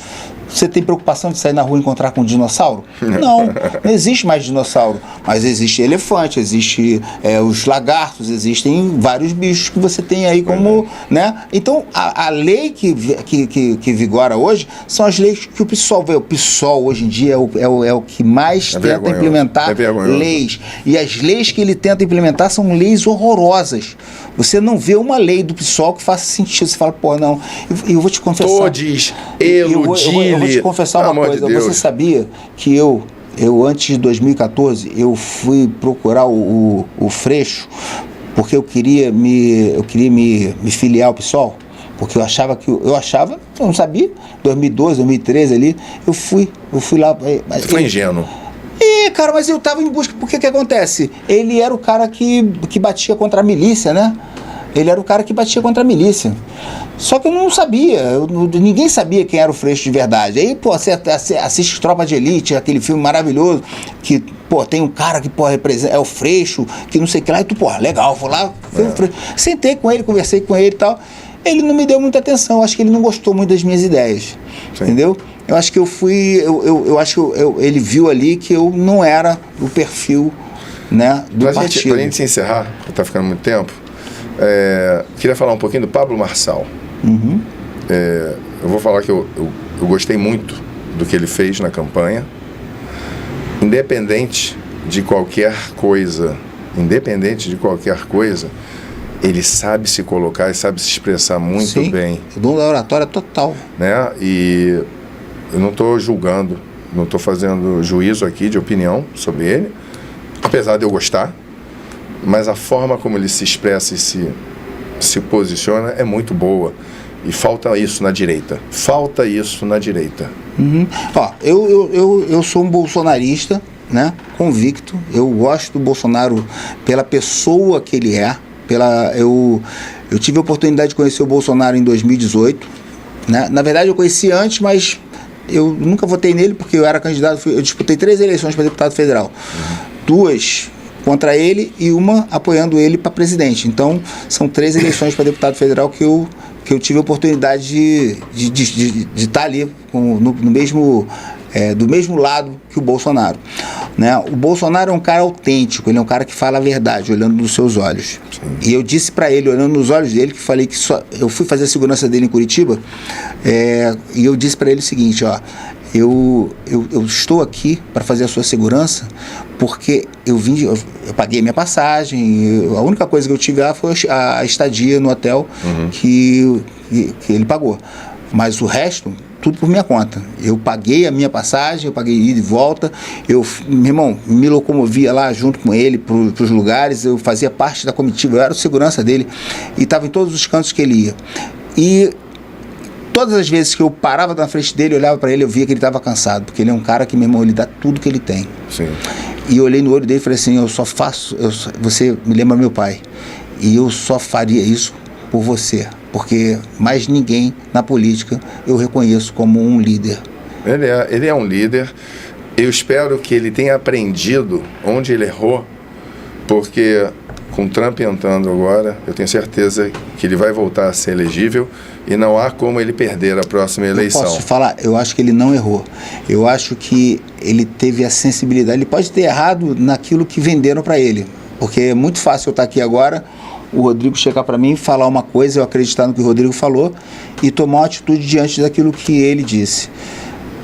Você tem preocupação de sair na rua e encontrar com um dinossauro? Não existe mais dinossauro, mas existe elefante, existe os lagartos, existem vários bichos que você tem aí como, né? Então, a lei que vigora hoje são as leis que o PSOL vê. O PSOL hoje em dia é o que mais tenta implementar leis. E as leis que ele tenta implementar são leis horrorosas. Você não vê uma lei do PSOL que faça sentido. Você fala, pô, não. Eu vou te confessar. Todes, eludir. Eu vou te confessar uma coisa. Você sabia que eu antes de 2014, eu fui procurar o Freixo porque eu queria me filiar ao PSOL? Porque eu não sabia, 2012, 2013 ali, eu fui lá. Você foi ingênuo. Cara, mas eu estava em busca, porque que acontece? Ele era o cara que batia contra a milícia, né? Ele era o cara que batia contra a milícia. Só que eu não sabia, ninguém sabia quem era o Freixo de verdade. Aí, pô, você assiste Tropa de Elite, aquele filme maravilhoso, que, pô, tem um cara que, pô, representa, é o Freixo, que não sei o que lá, e tu, pô, legal, vou lá, sentei com ele, conversei com ele e tal. Ele não me deu muita atenção, acho que ele não gostou muito das minhas ideias, entendeu? Eu acho que ele viu ali que eu não era o perfil, né, do partido. Pra gente se encerrar, tá ficando muito tempo, queria falar um pouquinho do Pablo Marçal. Uhum. Eu vou falar que eu gostei muito do que ele fez na campanha, independente de qualquer coisa, ele sabe se colocar e sabe se expressar muito bem. O dom da oratória total. Né? E eu não estou julgando, não estou fazendo juízo aqui de opinião sobre ele, apesar de eu gostar, mas a forma como ele se expressa e se posiciona é muito boa. E falta isso na direita. Uhum. Ó, eu sou um bolsonarista, né, convicto. Eu gosto do Bolsonaro pela pessoa que ele é. Eu tive a oportunidade de conhecer o Bolsonaro em 2018. Né? Na verdade, eu conheci antes, mas eu nunca votei nele porque eu era candidato. Eu disputei 3 eleições para deputado federal. 2 contra ele e uma apoiando ele para presidente. Então, são 3 eleições para deputado federal que eu tive a oportunidade de estar ali do mesmo lado que o Bolsonaro. Né? O Bolsonaro é um cara autêntico, ele é um cara que fala a verdade, olhando nos seus olhos. Sim. E eu disse para ele, olhando nos olhos dele, que eu fui fazer a segurança dele em Curitiba, e eu disse para ele o seguinte, ó, eu estou aqui para fazer a sua segurança, porque eu paguei minha passagem, a única coisa que eu tive lá foi a estadia no hotel que ele pagou, mas o resto, tudo por minha conta. Eu paguei a minha passagem, eu paguei ida e volta, meu irmão, me locomovia lá junto com ele para os lugares, eu fazia parte da comitiva, eu era o segurança dele e estava em todos os cantos que ele ia. E todas as vezes que eu parava na frente dele, olhava para ele, eu via que ele estava cansado, porque ele é um cara que, meu irmão, ele dá tudo que ele tem. Sim. E eu olhei no olho dele e falei assim, você me lembra meu pai, e eu só faria isso por você, porque mais ninguém na política eu reconheço como um líder. Ele é um líder. Eu espero que ele tenha aprendido onde ele errou, porque com Trump entrando agora, eu tenho certeza que ele vai voltar a ser elegível e não há como ele perder a próxima eleição. Eu posso te falar, eu acho que ele não errou. Eu acho que ele teve a sensibilidade. Ele pode ter errado naquilo que venderam para ele, porque é muito fácil eu estar aqui agora, o Rodrigo chegar para mim, falar uma coisa, eu acreditar no que o Rodrigo falou e tomar uma atitude diante daquilo que ele disse.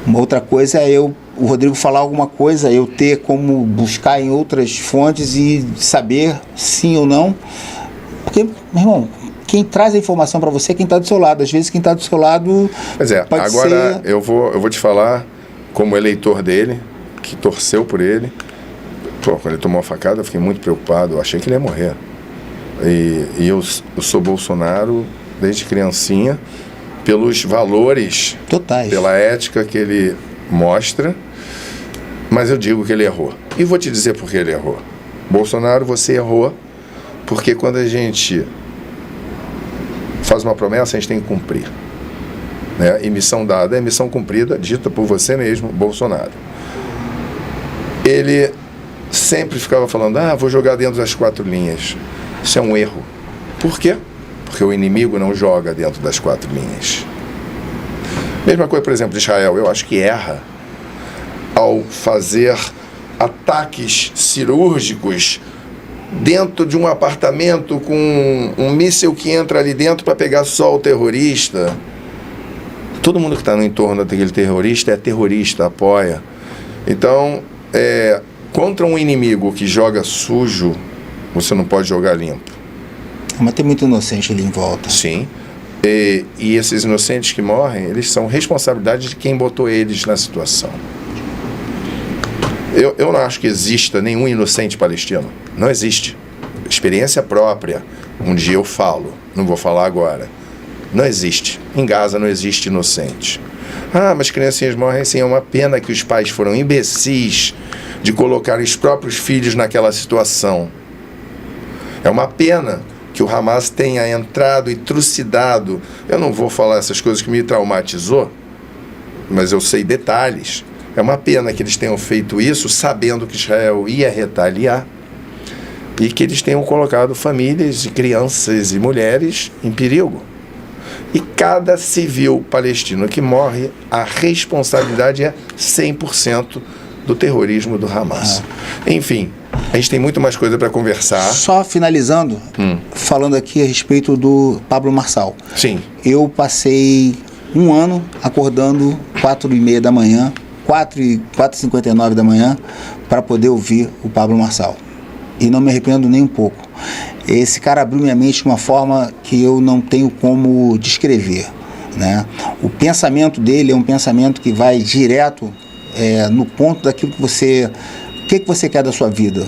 Uma outra coisa é o Rodrigo falar alguma coisa, eu ter como buscar em outras fontes e saber sim ou não. Porque, meu irmão, quem traz a informação para você é quem está do seu lado. Às vezes quem está do seu lado Pois é, pode agora ser... eu vou te falar como eleitor dele, que torceu por ele. Pô, quando ele tomou a facada, eu fiquei muito preocupado, eu achei que ele ia morrer. E eu sou Bolsonaro desde criancinha, pelos valores, totais, pela ética que ele mostra, mas eu digo que ele errou. E vou te dizer por que ele errou. Bolsonaro, você errou, porque quando a gente faz uma promessa, a gente tem que cumprir. Né? E missão dada é missão cumprida, dita por você mesmo, Bolsonaro. Ele sempre ficava falando, vou jogar dentro das 4 linhas. Isso é um erro. Por quê? Porque o inimigo não joga dentro das 4 linhas. Mesma coisa, por exemplo, de Israel. Eu acho que erra ao fazer ataques cirúrgicos dentro de um apartamento com um míssil que entra ali dentro para pegar só o terrorista. Todo mundo que está no entorno daquele terrorista é terrorista, apoia. Então, contra um inimigo que joga sujo, você não pode jogar limpo. Mas tem muito inocente ali em volta. Sim. E esses inocentes que morrem, eles são responsabilidade de quem botou eles na situação. Eu não acho que exista nenhum inocente palestino. Não existe. Experiência própria. Um dia eu falo, não vou falar agora. Não existe. Em Gaza não existe inocente. Mas criancinhas morrem sim. É uma pena que os pais foram imbecis de colocar os próprios filhos naquela situação. É uma pena que o Hamas tenha entrado e trucidado. Eu não vou falar essas coisas que me traumatizou, mas eu sei detalhes. É uma pena que eles tenham feito isso sabendo que Israel ia retaliar e que eles tenham colocado famílias, crianças e mulheres em perigo. E cada civil palestino que morre, a responsabilidade é 100% do terrorismo do Hamas. Enfim, a gente tem muito mais coisa para conversar. Só finalizando, falando aqui a respeito do Pablo Marçal. Sim. Eu passei 1 ano acordando 4h30 da manhã, 4h59 da manhã, para poder ouvir o Pablo Marçal. E não me arrependo nem um pouco. Esse cara abriu minha mente de uma forma que eu não tenho como descrever, né? O pensamento dele é um pensamento que vai direto no ponto daquilo que você... O que você quer da sua vida?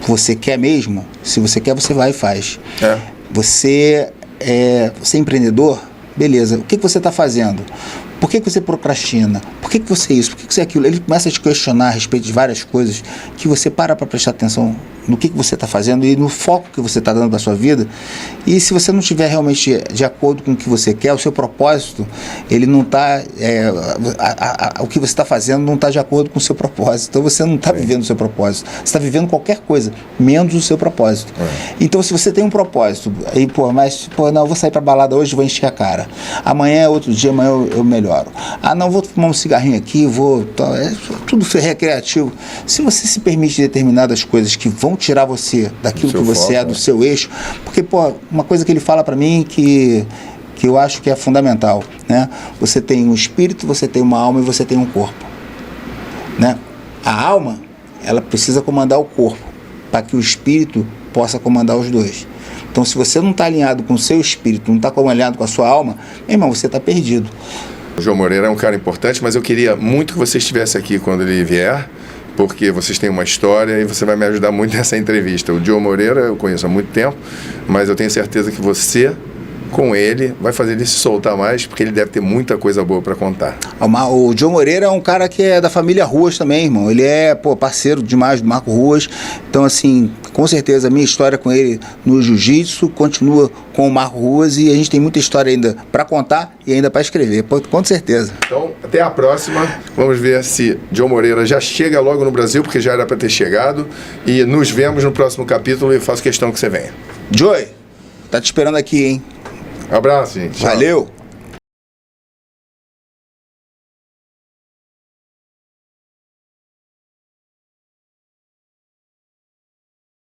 Você quer mesmo? Se você quer, você vai e faz. Você é empreendedor? Beleza. O que você está fazendo? Por que você procrastina? Por que você isso? Por que você aquilo? Ele começa a te questionar a respeito de várias coisas que você para prestar atenção no que você está fazendo e no foco que você está dando para a sua vida. E se você não estiver realmente de acordo com o que você quer, o seu propósito, ele não está... o que você está fazendo não está de acordo com o seu propósito. Então você não está vivendo o seu propósito. Você está vivendo qualquer coisa, menos o seu propósito. Então se você tem um propósito, aí, não, eu vou sair para balada hoje, vou encher a cara. Amanhã é outro dia, amanhã eu melhoro. Não, vou fumar um cigarrinho aqui, tudo recreativo. Se você se permite determinadas coisas que vão tirar você daquilo que você é, do seu eixo, porque, uma coisa que ele fala para mim que que eu acho que é fundamental, né? Você tem um espírito, você tem uma alma e você tem um corpo, né? A alma, ela precisa comandar o corpo, para que o espírito possa comandar os dois. Então, se você não está alinhado com o seu espírito, não está alinhado com a sua alma, meu irmão, você está perdido. O João Moreira é um cara importante, mas eu queria muito que você estivesse aqui quando ele vier, porque vocês têm uma história e você vai me ajudar muito nessa entrevista. O João Moreira eu conheço há muito tempo, mas eu tenho certeza que você, com ele, vai fazer ele se soltar mais, porque ele deve ter muita coisa boa para contar. O João Moreira é um cara que é da família Ruas também, irmão. Ele é, parceiro demais do Marco Ruas. Então, assim, com certeza, a minha história com ele no jiu-jitsu continua com o Marco Ruas e a gente tem muita história ainda para contar e ainda para escrever, com certeza. Então, até a próxima. Vamos ver se João Moreira já chega logo no Brasil, porque já era para ter chegado. E nos vemos no próximo capítulo e eu faço questão que você venha. Joey, tá te esperando aqui, hein? Abraço, gente. Tchau. Valeu!